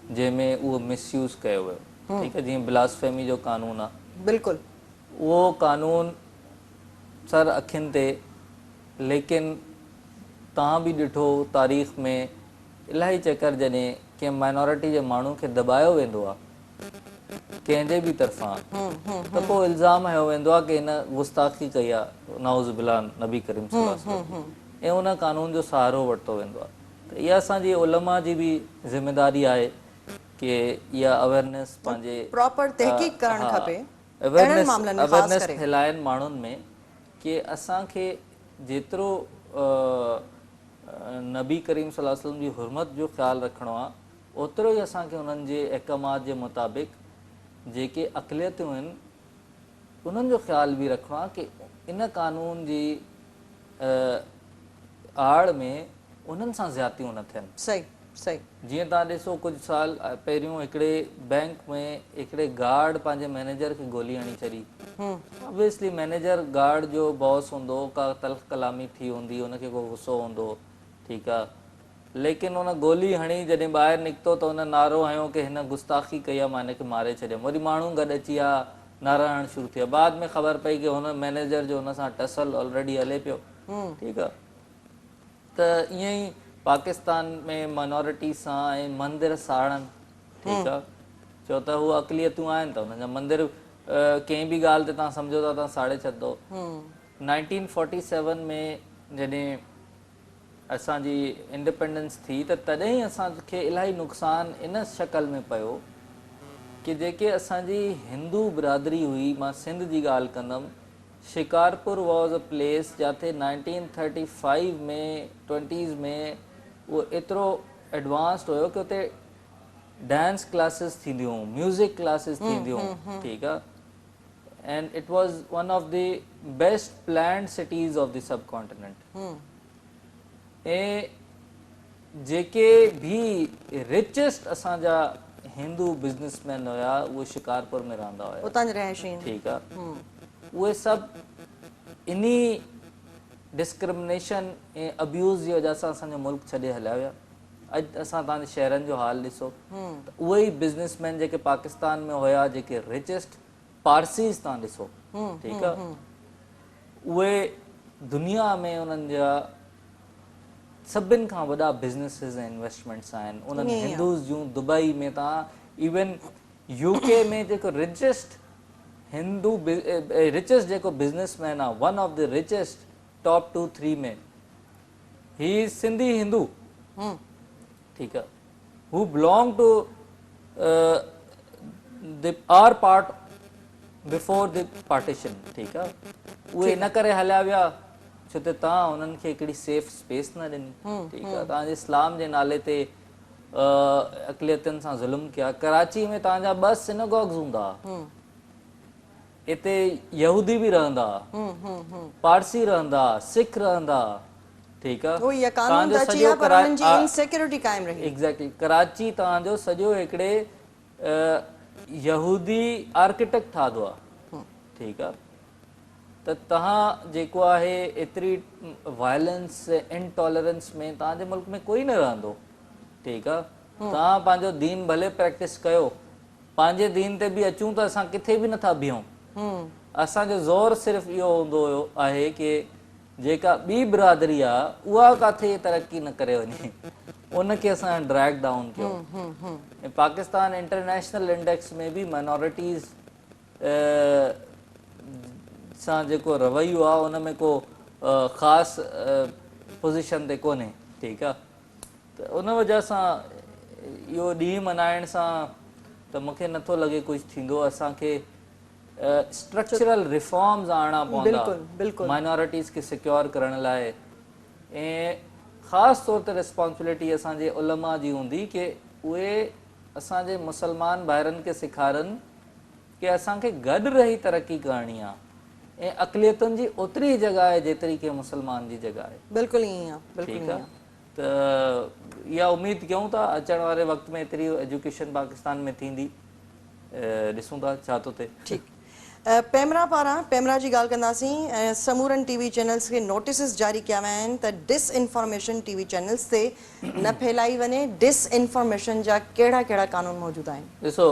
Speaker 2: जंहिंमें उहो मिसयूज़ कयो वियो, ठीकु आहे, जीअं ब्लास्फेमी जो कानून आहे।
Speaker 1: बिल्कुलु
Speaker 2: उहो कानून सर अखियुनि ते, लेकिन तव्हां बि ॾिठो तारीख़ में इलाही चकर जॾहिं कंहिं माइनॉरिटी जे माण्हू खे दॿायो वेंदो आहे कंहिंजे बि तरफ़ां, त पोइ इल्ज़ाम हयो वेंदो आहे कि हिन गुस्ताखी कई आहे, नाउज़ बिल्ला नबी करीम सल्लल्लाहु अलैहि वसल्लम, ऐं उन कानून जो सहारो वरितो वेंदो आहे। त इहा असांजी उलमा जी बि ज़िम्मेदारी आहे कि इहा अवेयरनेस पंहिंजे
Speaker 1: प्रॉपर तहक़ीक़ करणु खपे,
Speaker 2: अवेयरनेस फैलाइनि माण्हुनि में कि असांखे जेतिरो नबी करीम सल्लल्लाहु अलैहि वसल्लम जी हुरमत जो ख़्यालु रखिणो आहे, ओतिरो ई असांखे उन्हनि जे अहकामात जे मुताबिक़ जेके अक़लियतूं आहिनि उन्हनि जो ख़्यालु बि रखिणो आहे कि इन कानून जी आड़ में उन्हनि सां ज़्यादतियूं न थियनि।
Speaker 1: सही सही।
Speaker 2: जीअं तव्हां ॾिसो कुझु साल पहिरियों हिकिड़े बैंक में हिकिड़े गार्ड पंहिंजे मैनेजर खे गोली हणी छॾी। ऑब्वियसली मैनेजर गार्ड जो बॉस हूंदो, का तल्ख़ कलामी थी हूंदी, हुनखे को गुस्सो हूंदो, ठीकु आहे, लेकिन उन गोली हणी जॾहिं ॿाहिरि निकितो त हुन नारो हयो कि हिन गुस्ताखी कई आहे, मां हिनखे मारे छॾियमि। वरी माण्हू गॾु अची विया, नारा हणणु शुरू थिया। बाद में ख़बर पई कि हुन मैनेजर जो हुन सां टसल ऑलरेडी हले पियो, ठीकु आहे। त ईअं ई पाकिस्तान में माइनॉरिटी सां ऐं मंदर साड़नि, ठीकु आहे, छो त हू अक़लियतूं आहिनि त हुननि जा मंदर कंहिं बि ॻाल्हि ते तव्हां सम्झो था तव्हां साड़े छॾंदो। 1947 में जॾहिं असांजी इंडिपेंडेंस थी त तॾहिं असांखे इलाही नुक़सानु इन शक्ल में पियो कि जेके असांजी हिंदू बिरादरी हुई, मां सिंध जी ॻाल्हि कंदुमि, शिकारपुर वॉज अ प्लेस जिते 1935 में 20s में उहो एतिरो एडवांस्ड हुयो कि उते डांस क्लासिस थींदियूं, म्यूज़िक क्लासिस थींदियूं, ठीकु आहे, and it was one of the best planned cities of the sub continent. ऐं जेके भी रिचेस्ट असांजा हिंदू बिज़नेसमैन हुया उहे शिकारपुर में रहंदा हुया,
Speaker 1: उतां जा रहिशी,
Speaker 2: ठीकु आहे, उहे सभु इन्ही डिस्क्रिमिनेशन ऐं अब्यूज़ जी वजह सां असांजो मुल्क छॾे हलिया विया। अॼु असां तव्हांजे शहरनि जो हाल ॾिसो त उहे ई बिज़नेसमैन जेके पाकिस्तान में हुया, जेके रिचेस्ट पारसीज़ तव्हां ॾिसो, ठीकु आहे, उहे दुनिया में उन्हनि जा सभिनि खां वॾा बिज़नेसिस ऐं इन्वेस्टमेंट्स आहिनि। उन्हनि हिंदूज़ जूं दुबई में तव्हां इवन यूके में जेको रिचेस्ट हिंदू रिचेस्ट जेको बिज़नेसमैन आहे, one of the richest top 2-3 में, ही इज़ सिंधी हिंदू, ठीकु आहे, who belong to our part before the partition, ठीकु आहे, उहे इन करे हलिया विया छो त तव्हां उन्हनि खे हिकिड़ी सेफ स्पेस न ॾिनी, ठीकु आहे, तव्हांजे इस्लाम जे नाले ते अक़लियतुनि सां ज़ुल्म कया। कराची में तव्हांजा 2 सिनेगॉग्स हूंदा, हिते यहूदी बि रहंदा, पारसी रहंदा, सिख रहंदा, ठीकु आहे, तव्हांजो सॼो
Speaker 1: इनसिक्योरिटी कायम रही।
Speaker 2: एग्ज़ैक्टली, कराची तव्हांजो सॼो हिकिड़े यहूदी आर्किटेक्ट ठाहियो आहे, ठीकु आहे, त तव्हां जेको आहे एतिरी वायलेंस इनटॉलरेंस में तव्हांजे मुल्क में कोई न रहंदो, ठीकु आहे, तव्हां पंहिंजो दीन भले प्रैक्टिस कयो, पंहिंजे दीन ते बि अचूं त असां किथे बि नथा बीहूं, असांजो ज़ोर सिर्फ़ु इहो हूंदो आहे कि जेका ॿी बिरादरी आहे उहा किथे तरक़ी न करे वञे, उनखे असां ड्रैग डाउन कयो। ऐं पाकिस्तान इंटरनेशनल इंडेक्स में बि माइनॉरिटीज़ सां जेको रवैयो आहे उन में को ख़ासि पोज़ीशन ते कोन्हे, ठीकु आहे, त उन वजह सां इहो ॾींहुं मल्हाइण सां त मूंखे नथो लॻे कुझु थींदो। असांखे स्ट्रक्चरल रिफॉर्म्स आणणा पवंदा माइनॉरिटीज़ खे सिक्योर करण लाइ, ऐं ख़ासि तौर ते रिस्पॉन्सिबिलिटी असांजे उलमा जी हूंदी कि उहे असांजे मुसलमान भाइरनि खे सेखारनि कि असांखे गॾु रही तरक़ी करणी आहे ऐं अक़लियतुनि जी ओतिरी ई जॻह आहे जेतिरी कि मुसलमान जी जॻह आहे।
Speaker 1: बिल्कुलु ईअं आहे,
Speaker 2: ठीकु आहे, त इहा उमेद कयूं था अचण वारे वक़्त में एतिरी एजुकेशन पाकिस्तान में थींदी, ॾिसूं था छा थो थिए।
Speaker 1: ठीकु, पेमरा पारां पेमरा जी ॻाल्हि कंदासीं। समूरनि टीवी चैनल्स खे नोटिसिस जारी कया विया आहिनि त डिसइंफॉर्मेशन टीवी चैनल्स ते न फैलाई वञे। डिसइंफॉर्मेशन जा कहिड़ा कहिड़ा कानून मौजूदु आहिनि?
Speaker 2: ॾिसो,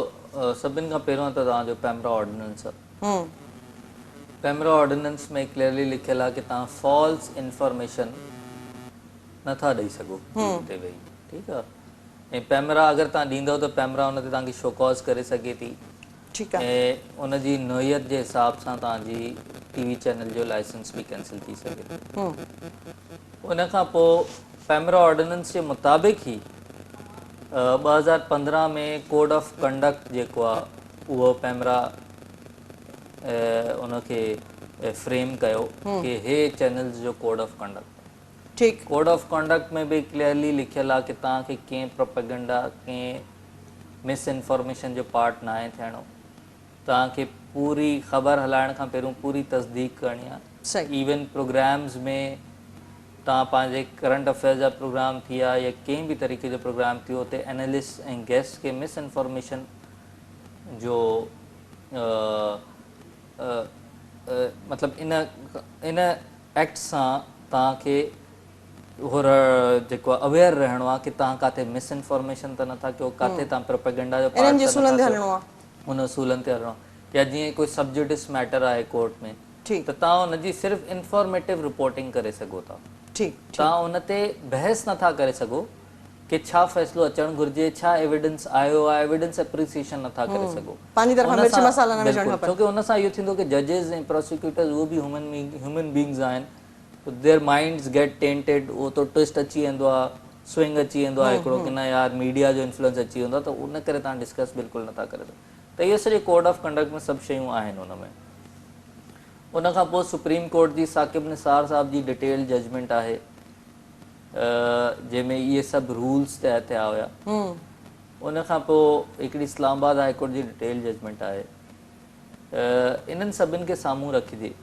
Speaker 2: सभिनि खां पहिरियों त तव्हांजो पेमरा ऑर्डिनेंस आहे। पेमरा ऑर्डिनेंस में क्लियरली लिखियलु आहे कि तव्हां फॉल्स इंफॉर्मेशन नथा ॾेई सघो ते वेही, ठीकु आहे, ऐं पेमरा अगरि तव्हां ॾींदव त पेमरा हुन ते तव्हांखे शोकॉज़ करे सघे थी,
Speaker 1: ठीकु आहे,
Speaker 2: ऐं उनजी नोयत जे हिसाब सां तव्हांजी टीवी चैनल जो लाइसेंस बि कैंसिल थी सघे। उन खां पोइ पेमरा ऑर्डिनेंस जे मुताबिक़ ई 2015 में कोड ऑफ कंडक्ट जेको आहे उहो पेमरा उनखे फ्रेम कयो कि हे चैनल्स जो कोड ऑफ कंडक्ट।
Speaker 1: ठीकु,
Speaker 2: कोड ऑफ कंडक्ट में भी क्लियरली लिखियल आहे कि तव्हांखे कंहिं प्रोपेगेंडा, कंहिं मिस इंफॉर्मेशन जो पार्ट न आहे थियणो। तव्हांखे पूरी ख़बर हलाइण खां पहिरियों पूरी तस्दीक करणी आहे। इवन प्रोग्राम्स में तव्हां पंहिंजे करंट अफेयर्स जा प्रोग्राम थिया या कंहिं बि तरीक़े जो प्रोग्राम थियो उते एनालिस्ट ऐं गेस्ट खे मिस इंफॉर्मेशन जो मतिलबु इन एक्ट सां तव्हांखे जेको अवेयर रहणो आहे कि तव्हां किथे मिस इंफॉर्मेशन त नथा कयो, किथे तव्हां प्रोपेगेंडा जो पार्ट हुन असूलनि ते हलणो आहे। या जीअं कोई सबजुडिस मैटर आहे कोर्ट में त तव्हां हुनजी सिर्फ़ु इंफॉर्मेटिव रिपोर्टिंग करे सघो था, तव्हां हुन ते बहस नथा करे सघो कि छा फ़ैसिलो अचणु घुरिजे, छा एविडेंस आयो आहे, एविडेंस एप्रिसिएशन नथा करे सघो, छो कि हुन सां इहो थींदो कि जजिस ऐं प्रोसिक्यूटर्स उहो बि ह्यूमन बींग्स आहिनि, देयर माइंड्स गेट टेंटेड, उहो तो ट्विस्ट अची वेंदो आहे, स्विंग अची वेंदो आहे हिकिड़ो की न यार मीडिया जो इन्फ्लुएंस अची वेंदो आहे, त उन करे तव्हां डिस्कस बिल्कुलु नथा करे सघो। त इहे सॼे कोड ऑफ कंडक्ट में सभु शयूं आहिनि उन में। उन खां पोइ सुप्रीम कोर्ट जी साकिब निसार साहब जी डिटेल जजमेंट आहे, जंहिंमें इहे सभु रूल्स तय थिया हुया। उन खां पोइ हिकिड़ी इस्लामाबाद हाई कोर्ट जी डिटेल जजमेंट आहे। इन्हनि सभिनि खे साम्हूं रखिजे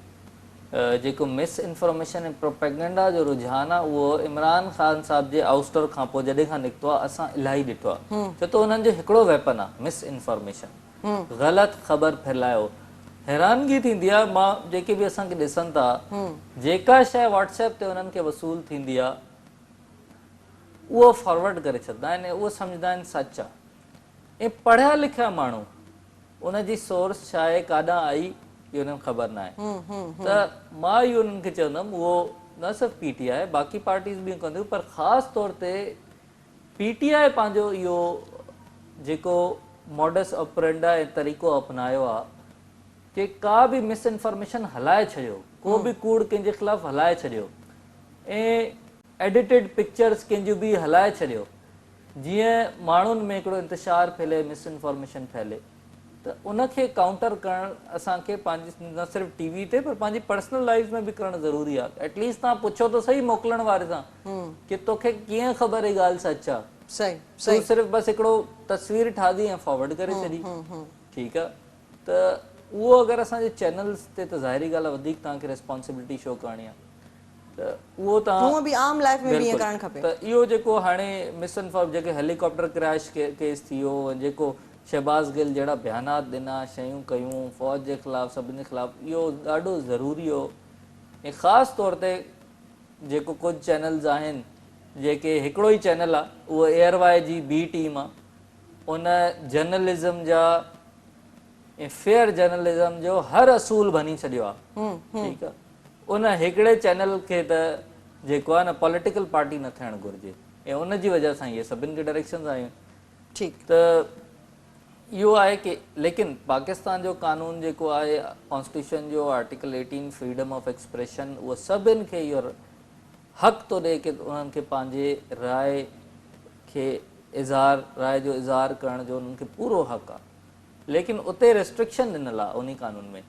Speaker 2: जेको मिस इंफॉर्मेशन ऐं प्रोपेगेंडा जो रुझान आहे, उहो इमरान ख़ान साहब जे आउस्टर खां पोइ जॾहिं खां निकितो आहे असां इलाही ॾिठो आहे। छो त उन्हनि जो हिकिड़ो वेपन आहे मिस इंफॉर्मेशन, ग़लति ख़बर फैलायो। हैरानगी थींदी आहे, मां जेके बि असांखे ॾिसनि था, जेका शइ व्हाट्सएप ते उन्हनि खे वसूल थींदी आहे उहो फॉरवर्ड करे छॾंदा आहिनि, उहो सम्झंदा आहिनि सच आहे। ऐं पढ़िया लिखिया माण्हू उनजी सोर्स छा आहे, काॾां आई, इहो उन्हनि खे ख़बर न आहे। त मां इहो उन्हनि खे चवंदुमि, उहो न सिर्फ़ु PTI, बाक़ी पार्टीज़ बि कंदियूं, पर ख़ासि तौर ते PTI पंहिंजो इहो जेको मॉडस ऑपरेंडा ऐं तरीक़ो अपनायो आहे कि का बि मिस इंफॉर्मेशन हलाए छॾियो, को बि कूड़ कंहिंजे ख़िलाफ़ु हलाए छॾियो ऐं एडिटेड पिक्चर्स कंहिंजूं बि हलाए छॾियो, जीअं माण्हुनि में हिकिड़ो इंतिशार फैले, मिस इंफॉर्मेशन फैले, त उनखे काउंटर करणु असांखे पंहिंजी न सिर्फ़ु TV ते पर पंहिंजी पर्सनल लाइफ में बि करणु ज़रूरी आहे। एटलीस्ट तव्हां पुछो त सही मोकिलण वारे सां कि तोखे कीअं ख़बर इहा ॻाल्हि सच आहे। तूं सिर्फ़ु बसि हिकिड़ो तस्वीर ठाही ऐं फॉरवर्ड करे छॾी, ठीकु आहे। त उहो अगरि असांजे चैनल्स ते, त ज़ाहिरी ॻाल्हि आहे वधीक तव्हांखे रिस्पॉन्सिबिलिटी शो करणी आहे, त उहो तव्हां
Speaker 1: बि आम लाइफ में बि ईअं करणु खपे।
Speaker 2: त इहो जेको हाणे मिस इंफॉर्म जेके हेलीकॉप्टर क्रैश केस थी वियो, जेको शहबाज़ गिल जहिड़ा बयानात ॾिना, शयूं कयूं फ़ौज जे ख़िलाफ़ु, सभिनी ख़िलाफ़ु, इहो ॾाढो ज़रूरी हो। ऐं ख़ासि तौर ते जेको कुझु चैनल्स आहिनि, जेके हिकिड़ो ई चैनल आहे, उहो एयरवाई जी B टीम आहे, उन जर्नलिज़म जा ऐं फेयर जर्नलिज़म जो हर असूल भञी छॾियो आहे, ठीकु आहे। उन हिकिड़े चैनल खे त जेको आहे न पॉलिटिकल पार्टी न थियणु घुरिजे, ऐं उन जी वजह सां इहे सभिनि खे डायरेक्शन्स आयूं।
Speaker 1: ठीकु,
Speaker 2: त इहो आहे कि लेकिन पाकिस्तान जो कानून जेको आहे, कॉन्स्टिट्यूशन जो आर्टिकल 18 फ्रीडम ऑफ एक्सप्रेशन, उहो सभिनि खे इहो हक़ थो ॾिए कि उन्हनि खे पंहिंजे राय खे राय जो इज़हार करण जो उन्हनि खे पूरो हक़ आहे। लेकिन उते रेस्ट्रिक्शन ॾिनल आहे, उन कानून में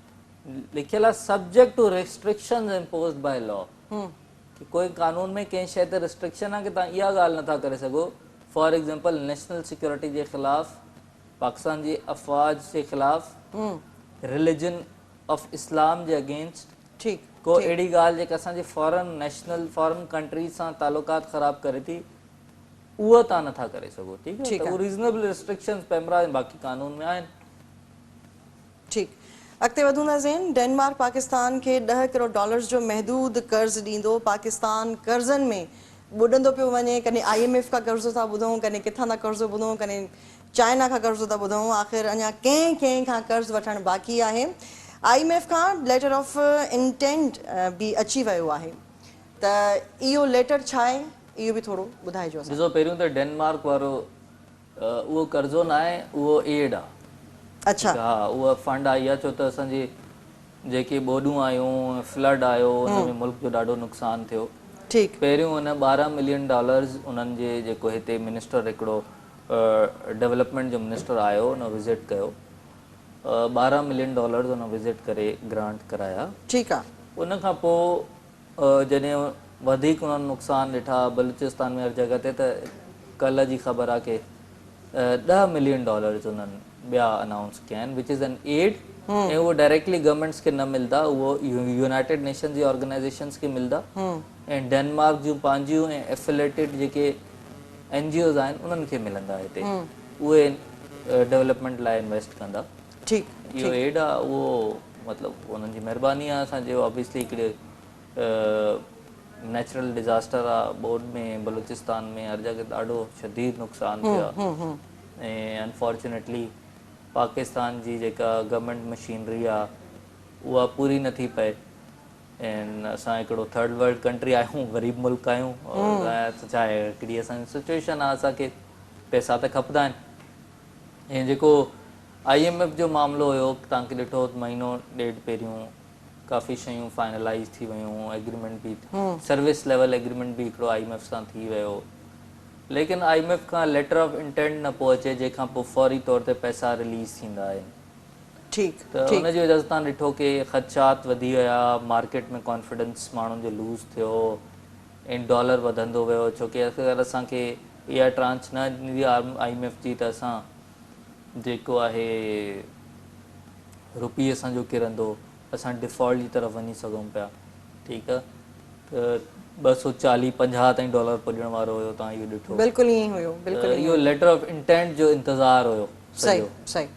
Speaker 2: लिखियल आहे subject to restrictions imposed by law, कि कोई कानून में कंहिं शइ ते रेस्ट्रिक्शन आहे कि तव्हां इहा ॻाल्हि नथा करे सघो। फॉर एग्जाम्पल नेशनल सिक्योरिटी जे ख़िलाफ़ु, पाकिस्तान जी अफ़वाज जे ख़िलाफ़ु, religion of Islam J against,
Speaker 1: ठीकु,
Speaker 2: को अहिड़ी ॻाल्हि जेका असांजे फॉरेन कंट्रीज़ सां तालुकात ख़राबु करे थी, उहो तव्हां नथा करे सघो, ठीकु आहे। त उहो रीज़नेबल रिस्ट्रिक्शंस पैमरा ऐं बाक़ी कानून में आहिनि।
Speaker 1: ठीकु, अॻिते वधूं था ज़ेन। डेनमार्क पाकिस्तान खे $10 करोड़ जो महदूद कर्ज़ ॾींदो। पाकिस्तान कर्ज़नि में ॿुॾंदो पियो वञे, कॾहिं IMF खां कर्ज़ो था ॿुधूं, कॾहिं किथां था कर्ज़ो ॿुधूं, कॾहिं चाइना खां कर्ज़ो था ॿुधूं, आख़िर अञा कंहिं खां कर्ज़ वठणु बाक़ी आहे। IMF खां लेटर ऑफ इंटेंट बि अची वियो आहे, त इहो लेटर छा आहे, इहो बि थोरो ॿुधाइजो।
Speaker 2: ॾिसो, पहिरियों त डेनमार्क वारो उहो कर्ज़ो न आहे, उहो एड आहे।
Speaker 1: अच्छा,
Speaker 2: हा, उहा फंड आई आहे, छो त असांजी जेके ॿोॾूं आयूं, फ्लड आयो, हुन में मुल्क जो ॾाढो नुक़सानु थियो।
Speaker 1: ठीकु,
Speaker 2: पहिरियों हुन $12 मिलियन उन्हनि जे जेको हिते मिनिस्टर, हिकिड़ो डेवलपमेंट जो मिनिस्टर आयो, हुन विज़िट कयो, $12 मिलियन हुन विज़िट करे ग्रांट कराया।
Speaker 1: ठीकु आहे।
Speaker 2: उन खां पोइ जॾहिं वधीक उन्हनि नुक़सानु ॾिठा बलूचिस्तान में हर जॻह ते, त कल्ह जी ख़बर आहे कि $10 मिलियन उन्हनि ॿिया अनाउंस कया आहिनि, विच इज़ एन एड, ऐं उहो डायरेक्टली गवर्नमेंट्स खे न मिलंदा, उहो यूनाइटेड नेशन जी ऑर्गेनाइज़ेशन्स खे मिलंदा, ऐं डेनमार्क जूं पंहिंजियूं ऐं एफिलेटेड जेके NGOs आहिनि उन्हनि खे मिलंदा हिते, उहे डेवलपमेंट लाइ इन्वेस्ट कंदा।
Speaker 1: ठीकु,
Speaker 2: इहो एड आहे, उहो मतिलबु उन्हनि जी महिरबानी आहे। असांजो ऑब्वियसली हिकिड़े नेचुरल डिज़ास्टर आहे, ॿोॾ में, बलूचिस्तान में, हर जॻह ॾाढो शदीद नुक़सानु थियो आहे, ऐं अनफॉर्चुनेटली पाकिस्तान जी जेका गवर्नमेंट मशीनरी आहे उहा पूरी नथी पए, ऐं असां हिकिड़ो थर्ड वर्ल्ड कंट्री आहियूं, ग़रीब मुल्क आहियूं, छा आहे हिकिड़ी असांजी सिचुएशन आहे, असांखे पैसा त खपंदा आहिनि। ऐं जेको IMF जो मामिलो हुयो, तव्हांखे ॾिठो महीनो ॾेढ पहिरियों काफ़ी शयूं फाइनलाइज़ थी वियूं, एग्रीमेंट बि सर्विस लेवल एग्रीमेंट बि हिकिड़ो IMF सां थी वियो, लेकिन IMF खां लेटर ऑफ इंटेंट न पियो अचे, जंहिंखां पोइ फौरी तौर ते पैसा रिलीज़ थींदा आहिनि।
Speaker 1: ठीकु
Speaker 2: त
Speaker 1: ठीकु
Speaker 2: उनजी वजह सां तव्हां ॾिठो कि ख़दशात वधी विया, मार्केट में कॉन्फिडेंस माण्हुनि जो लूज़ थियो ऐं डॉलर वधंदो वियो, छोकी अगरि असांखे इहा ट्रांच न ॾींदी IMF जी त असां जेको आहे रुपी असांजो किरंदो, असां डिफॉल्ट जी तरफ़ वञी सघूं पिया। ठीकु आहे, त 240-50 ताईं डॉलर पुॼण वारो हुयो, तव्हां इहो ॾिठो।
Speaker 1: बिल्कुलु ईअं हुयो, बिल्कुलु
Speaker 2: इहो लेटर ऑफ इंटेंट जो इंतज़ारु हुयो
Speaker 1: सही
Speaker 2: सॼो।
Speaker 1: सही।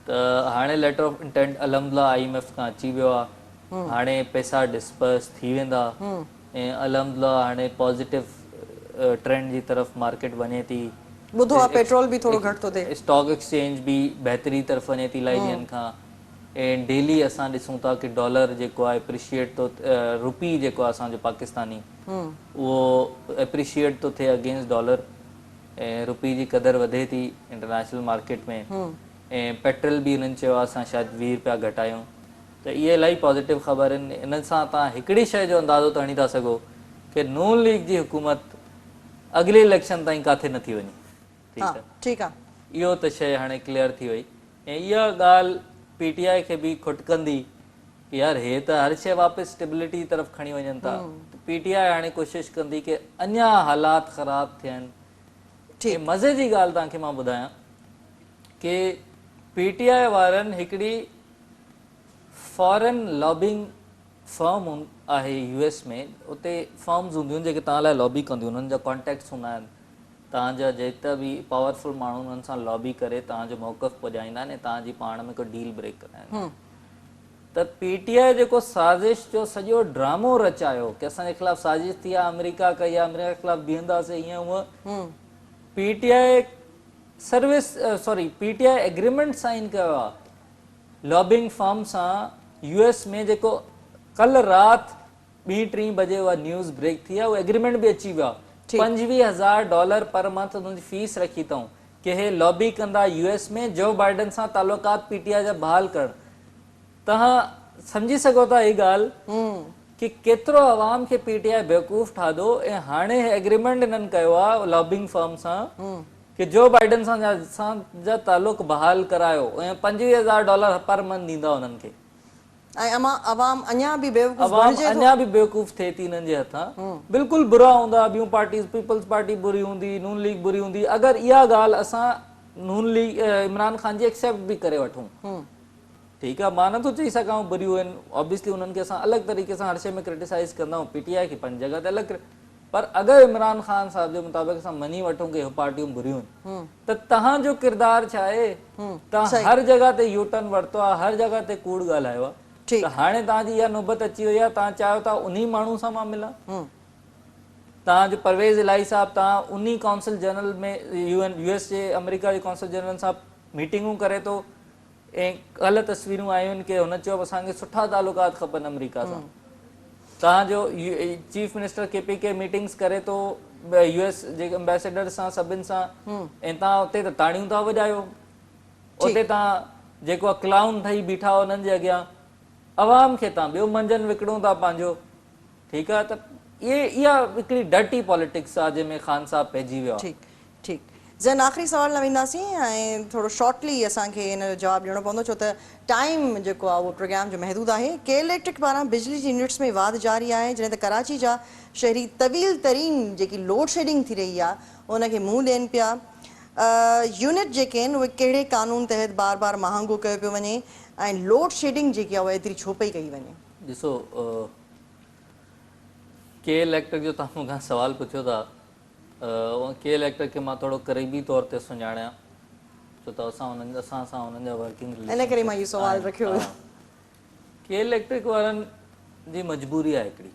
Speaker 2: त हाणे लेटर ऑफ इंटेंट अलहमदिल्ला IMF खां अची वियो आहे, हाणे पैसा डिस्पर्स थी वेंदा ऐं अलहमदिल्ला हाणे पॉज़िटिव ट्रेंड जी तरफ़ मार्केट वञे थी।
Speaker 1: ॿुधो आहे पेट्रोल बि थोरो घटि थो थिए,
Speaker 2: स्टॉक एक्सचेंज बि बहितरी तरफ़ वञे थी इलाही ॾींहंनि खां, ऐं डेली असां ॾिसूं था कि डॉलर जेको आहे एप्रिशिएट थो, रुपी जेको आहे असांजो पाकिस्तानी उहो एप्रिशिएट थो थिए अगेंस्ट डॉलर, ऐं रुपी जी क़दुरु वधे थी इंटरनेशनल मार्केट में, ऐं पेट्रोल बि हिननि चयो आहे असां शायदि 20 रुपया घटायूं। त इहे इलाही पॉज़िटिव ख़बर आहिनि। इन सां तव्हां हिकिड़ी शइ जो अंदाज़ो त हणी था सघो कि नून लीग जी हुकूमत अॻिले इलेक्शन ताईं काथे नथी वञे। ठीकु आहे,
Speaker 1: ठीकु आहे,
Speaker 2: इहो त शइ हाणे क्लियर थी वई, ऐं इहा ॻाल्हि PTI खे बि खुटकंदी कि यार हे त हर शइ वापसि स्टेबिलिटी तरफ़ खणी वञनि था। PTI हाणे कोशिशि कंदी कि अञा हालात ख़राब थियनि। ऐं मज़े जी ॻाल्हि तव्हांखे मां ॿुधायां कि PTI वारनि हिकिड़ी फॉरेन लॉबिंग फर्म आहे US में, उते फर्म्स हूंदियूं आहिनि जेके तव्हां लाइ लॉबी कंदियूं, उन्हनि जा कॉन्टेक्ट्स हूंदा आहिनि, तव्हांजा जेतिरा बि पावरफुल माण्हू उन्हनि सां लॉबी करे तव्हांजो मौक़फ़ पुॼाईंदा आहिनि ऐं तव्हांजी पाण में को डील ब्रेक कराईंदा आहिनि। त PTI जेको साज़िश जो सॼो ड्रामो रचायो कि असांजे ख़िलाफ़ साज़िश थी आहे, अमेरिका कई आहे, अमेरिका ख़िलाफ़ बीहंदासीं, हीअं हूअं, PTI एग्रीमेंट साइन कयो आहे लॉबिंग फर्म सां US में, जेको कल्ह राति 2-3 बजे उहा न्यूज़ ब्रेक थी आहे, उहो एग्रीमेंट बि अची वियो आहे। $25,000 पर मंथ उन्हनि फीस रखी अथऊं कि हे लॉबी कंदा US में जो बाइडन सां तालुकात PTI जा बहाल करणु। तव्हां सम्झी सघो था हीअ ॻाल्हि कि केतिरो आवाम खे PTI बेवकूफ़ ठाहियो, ऐं हाणे एग्रीमेंट हिननि कयो आहे लॉबिंग फर्म सां कि जो बाइडन सां जा तालुक बहाल करायो, ऐं $25,000 पर मंथ ॾींदा उन्हनि खे।
Speaker 1: ऐं अवाम अञा बि बेवकूफ़
Speaker 2: अञा बि बेवकूफ़ थिए थी हिननि जे हथां। बिल्कुलु बुरा हूंदा ॿियूं पार्टीज़, पीपल्स पार्टी बुरी हूंदी, नून लीग बुरी हूंदी, अगरि इहा ॻाल्हि असां नून लीग इमरान ख़ान जी एक्सेप्ट बि करे वठूं, ठीकु आहे, मां नथो चई सघां बुरियूं आहिनि, ऑब्वियसली उन्हनि खे असां अलॻि तरीक़े सां हर शइ में क्रिटिसाइज़ कंदा आहियूं, PTI खे पंहिंजी जॻह ते अलॻि, पर अगरि इमरान ख़ान साहिब जे मुताबिक़ असां मञी वठूं कि इहे पार्टियूं बुरियूं आहिनि, त तव्हांजो किरदारु छा आहे? तव्हां हर जॻह ते यू टर्न वरितो आहे, हर जॻह ते कूड़ ॻाल्हायो आहे, त हाणे तव्हांजी इहा नौबत अची वई आहे, तव्हां चाहियो था उन्ही माण्हू सां मां मिलां। तव्हांजो परवेज़ इलाही साहिबु, तव्हां उन्ही काउंसिल जनरल में US जे अमेरिका जे काउंसिल जनरल सां मीटिंगूं करे थो, ऐं कल्ह तस्वीरूं आयूं आहिनि कि हुन चयो असांखे सुठा तालुकात खपनि अमेरिका सां। तव्हांजो चीफ मिनिस्टर KPK मीटिंग्स करे थो US जे एम्बेसडर सां, सभिनि सां, ऐं तव्हां उते त ताड़ियूं था वॼायो, उते तव्हां जेको आहे क्लाउन ठही बीठा हो उन्हनि जे अॻियां, अवाम खे तव्हां ॿियो मंझंदि विकिणो था पंहिंजो। ठीकु आहे, त इहा हिकिड़ी डर्टी पॉलिटिक्स आहे जंहिंमें ख़ान साहब पइजी वियो आहे।
Speaker 1: ठीकु। ज़ैन आख़िरी सवाल न वेंदासीं, ऐं थोरो शॉर्टली असांखे हिन जो जवाबु ॾियणो पवंदो, छो त टाइम जेको आहे उहो प्रोग्राम जो महदूदु आहे। के इलेक्ट्रिक पारां बिजली जी यूनिट्स में वाध जारी आहे, जॾहिं त कराची जा शहरी तवील तरीन जेकी लोड शेडिंग थी रही आहे उनखे मुंहुं ॾियनि पिया। यूनिट जेके आहिनि उहे कहिड़े कानून तहत बार बार महांगो कयो पियो वञे, ऐं लोड शेडिंग जेकी आहे उहा एतिरी छो पई कई वञे?
Speaker 2: ॾिसो, के इलेक्ट्रिक जो तव्हां मूंखां सवालु पुछियो था, के इलेक्ट्रिक खे मां थोरो क़रीबी तौर ते सुञाणियां, छो त असां सां उन्हनि जा वर्किंग रिलेशन,
Speaker 1: इन करे मां इहो सुवालु रखियो।
Speaker 2: के इलेक्ट्रिक वारनि जी मजबूरी आहे हिकिड़ी,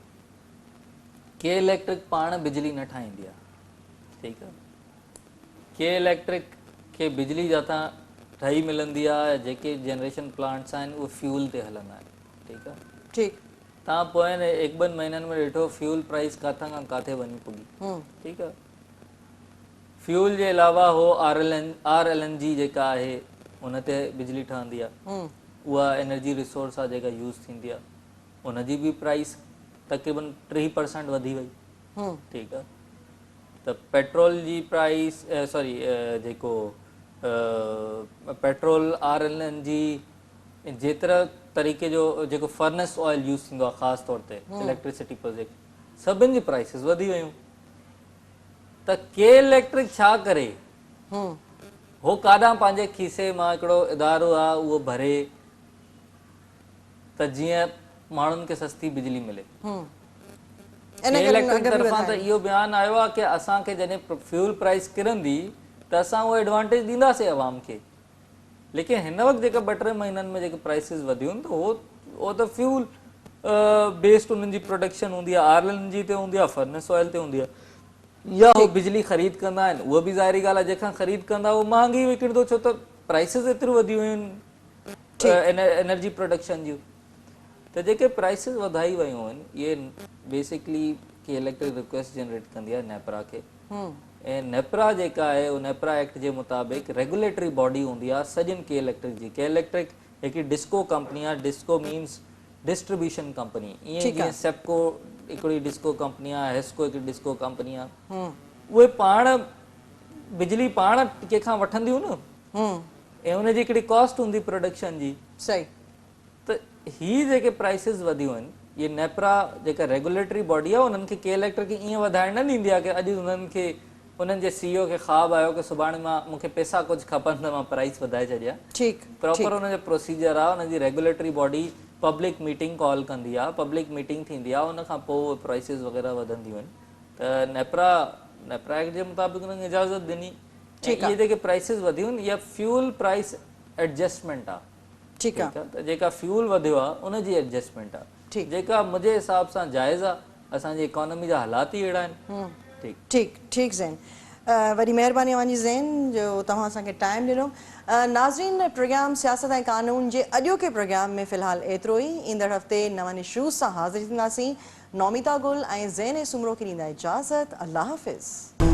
Speaker 2: के इलेक्ट्रिक पाण बिजली न ठाहींदी आहे, ठीकु आहे, के इलेक्ट्रिक खे बिजली जाथां ठही मिलंदी आहे, जेके जनरेशन प्लांट्स आहिनि उहे फ्यूल ते हलंदा आहिनि, ठीकु आहे।
Speaker 1: ठीकु,
Speaker 2: तव्हां पोइ 1-2 महीननि में ॾिठो फ्यूल प्राइस काथां खां काथे वञी पुॻी, ठीकु आहे। फ्यूल जे अलावा हो RLNG जेका आहे हुन ते बिजली ठहंदी आहे, उहा एनर्जी रिसोर्स आहे जेका यूज़ थींदी आहे, उनजी बि प्राइस तक़रीबन 3% वधी वई।
Speaker 1: हम्म,
Speaker 2: ठीकु आहे, त पेट्रोल जी प्राइस सॉरी जेको पेट्रोल RLN जी जेतिरा तरीक़े जो जेको फर्नेस ऑयल यूज़ थींदो आहे ख़ासि तौर ते इलेक्ट्रिसिटी प्रोजेक्ट सभिनि जी प्राइसिस वधी वियूं। त के इलेक्ट्रिक छा करे,
Speaker 1: हम्म,
Speaker 2: हो काॾां पंहिंजे खीसे मां हिकिड़ो इदारो आहे उहो भरे त जीअं माण्हुनि खे सस्ती बिजली मिले।
Speaker 1: हम्म,
Speaker 2: के
Speaker 1: इन करे
Speaker 2: इलेक्ट्रिक
Speaker 1: अघ बि
Speaker 2: तरफ़ां त
Speaker 1: वधाइनि।
Speaker 2: इहो बयानु आयो आहे कि असांखे जॾहिं फ्यूल प्राइस किरंदी त असां उहो एडवांटेज ॾींदासीं आवाम खे, लेकिन हिन वक़्तु जेका 2-3 महीननि में जेके प्राइसिस वधियूं आहिनि त उहो त फ्यूल बेस्ड उन्हनि जी प्रोडक्शन हूंदी आहे, RLN जी ते हूंदी आहे, फर्नेस ऑयल ते हूंदी आहे, या उहो बिजली ख़रीद कंदा आहिनि, उहा बि ज़ाहिरी ॻाल्हि आहे जंहिंखां ख़रीद कंदा उहो महांगी विकिणंदो, छो त प्राइसिस एतिरियूं वधी वियूं आहिनि एनर्जी प्रोडक्शन जूं। त जेके प्राइसिस वधाई वियूं आहिनि इहे बेसिकली की इलेक्ट्रिक रिक्वेस्ट जनरेट कंदी आहे नेपरा खे, ऐं नेपरा जेका आहे उहो नेपरा एक्ट जे मुताबिक़ रेगुलेटरी बॉडी हूंदी आहे सॼिनि के इलेक्ट्रिक जी। के इलेक्ट्रिक हिकिड़ी डिस्को कंपनी आहे, डिस्को मीन्स डिस्ट्रीब्यूशन कंपनी, ईअं जीअं सेप्को हिकिड़ी डिस्को कंपनी आहे, हेस्को हिकिड़ी डिस्को कंपनी आहे, उहे पाण बिजली पाण कंहिंखां वठंदियूं न, ऐं उनजी हिकिड़ी कॉस्ट हूंदी प्रोडक्शन जी।
Speaker 1: सही।
Speaker 2: त ही जेके प्राइसिस वधियूं आहिनि, ये नेपरा जेका रेगुलेटरी बॉडी आहे उन्हनि खे के इलेक्ट्रिक ईअं वधाइण न ॾींदी आहे कि अॼु उन्हनि खे उन्हनि जे CEO खे ख़्वाबु आयो कि सुभाणे मां मूंखे पैसा कुझु खपनि त मां प्राइस वधाए छॾियां। प्रॉपर हुनजो प्रोसीजर आहे, हुनजी regulatory body public meeting call कंदी आहे, पब्लिक मीटिंग थींदी आहे, उनखां पोइ प्राइसिस वग़ैरह वधंदियूं आहिनि। त नेपरा एक्ट जे मुताबिक़ उन्हनि खे इजाज़त ॾिनी। इहे जेके प्राइसिस वधियूं आहिनि इहा फ्यूल प्राइस एडजस्टमेंट आहे।
Speaker 1: ठीकु आहे,
Speaker 2: त जेका फ्यूल वधियो आहे उनजी एडजस्टमेंट आहे, जेका मुंहिंजे हिसाब सां जाइज़ आहे, असांजी इकोनॉमी जा हालात ई अहिड़ा आहिनि।
Speaker 1: ठीक ज़ैन, वॾी महिरबानी अवांजी ज़ैन जो तव्हां असांखे टाइम ॾिनो। नाज़रीन, प्रोग्राम सियासत ऐं कानून जे अॼोके प्रोग्राम में फ़िलहालु एतिरो ई। ईंदड़ हफ़्ते नवनि इशूज़ सां हाज़िर थींदासीं। नौमिता गुल ऐं ज़ैन सुमरो खे ॾींदा इजाज़त। अल्लाह हाफ़िज़।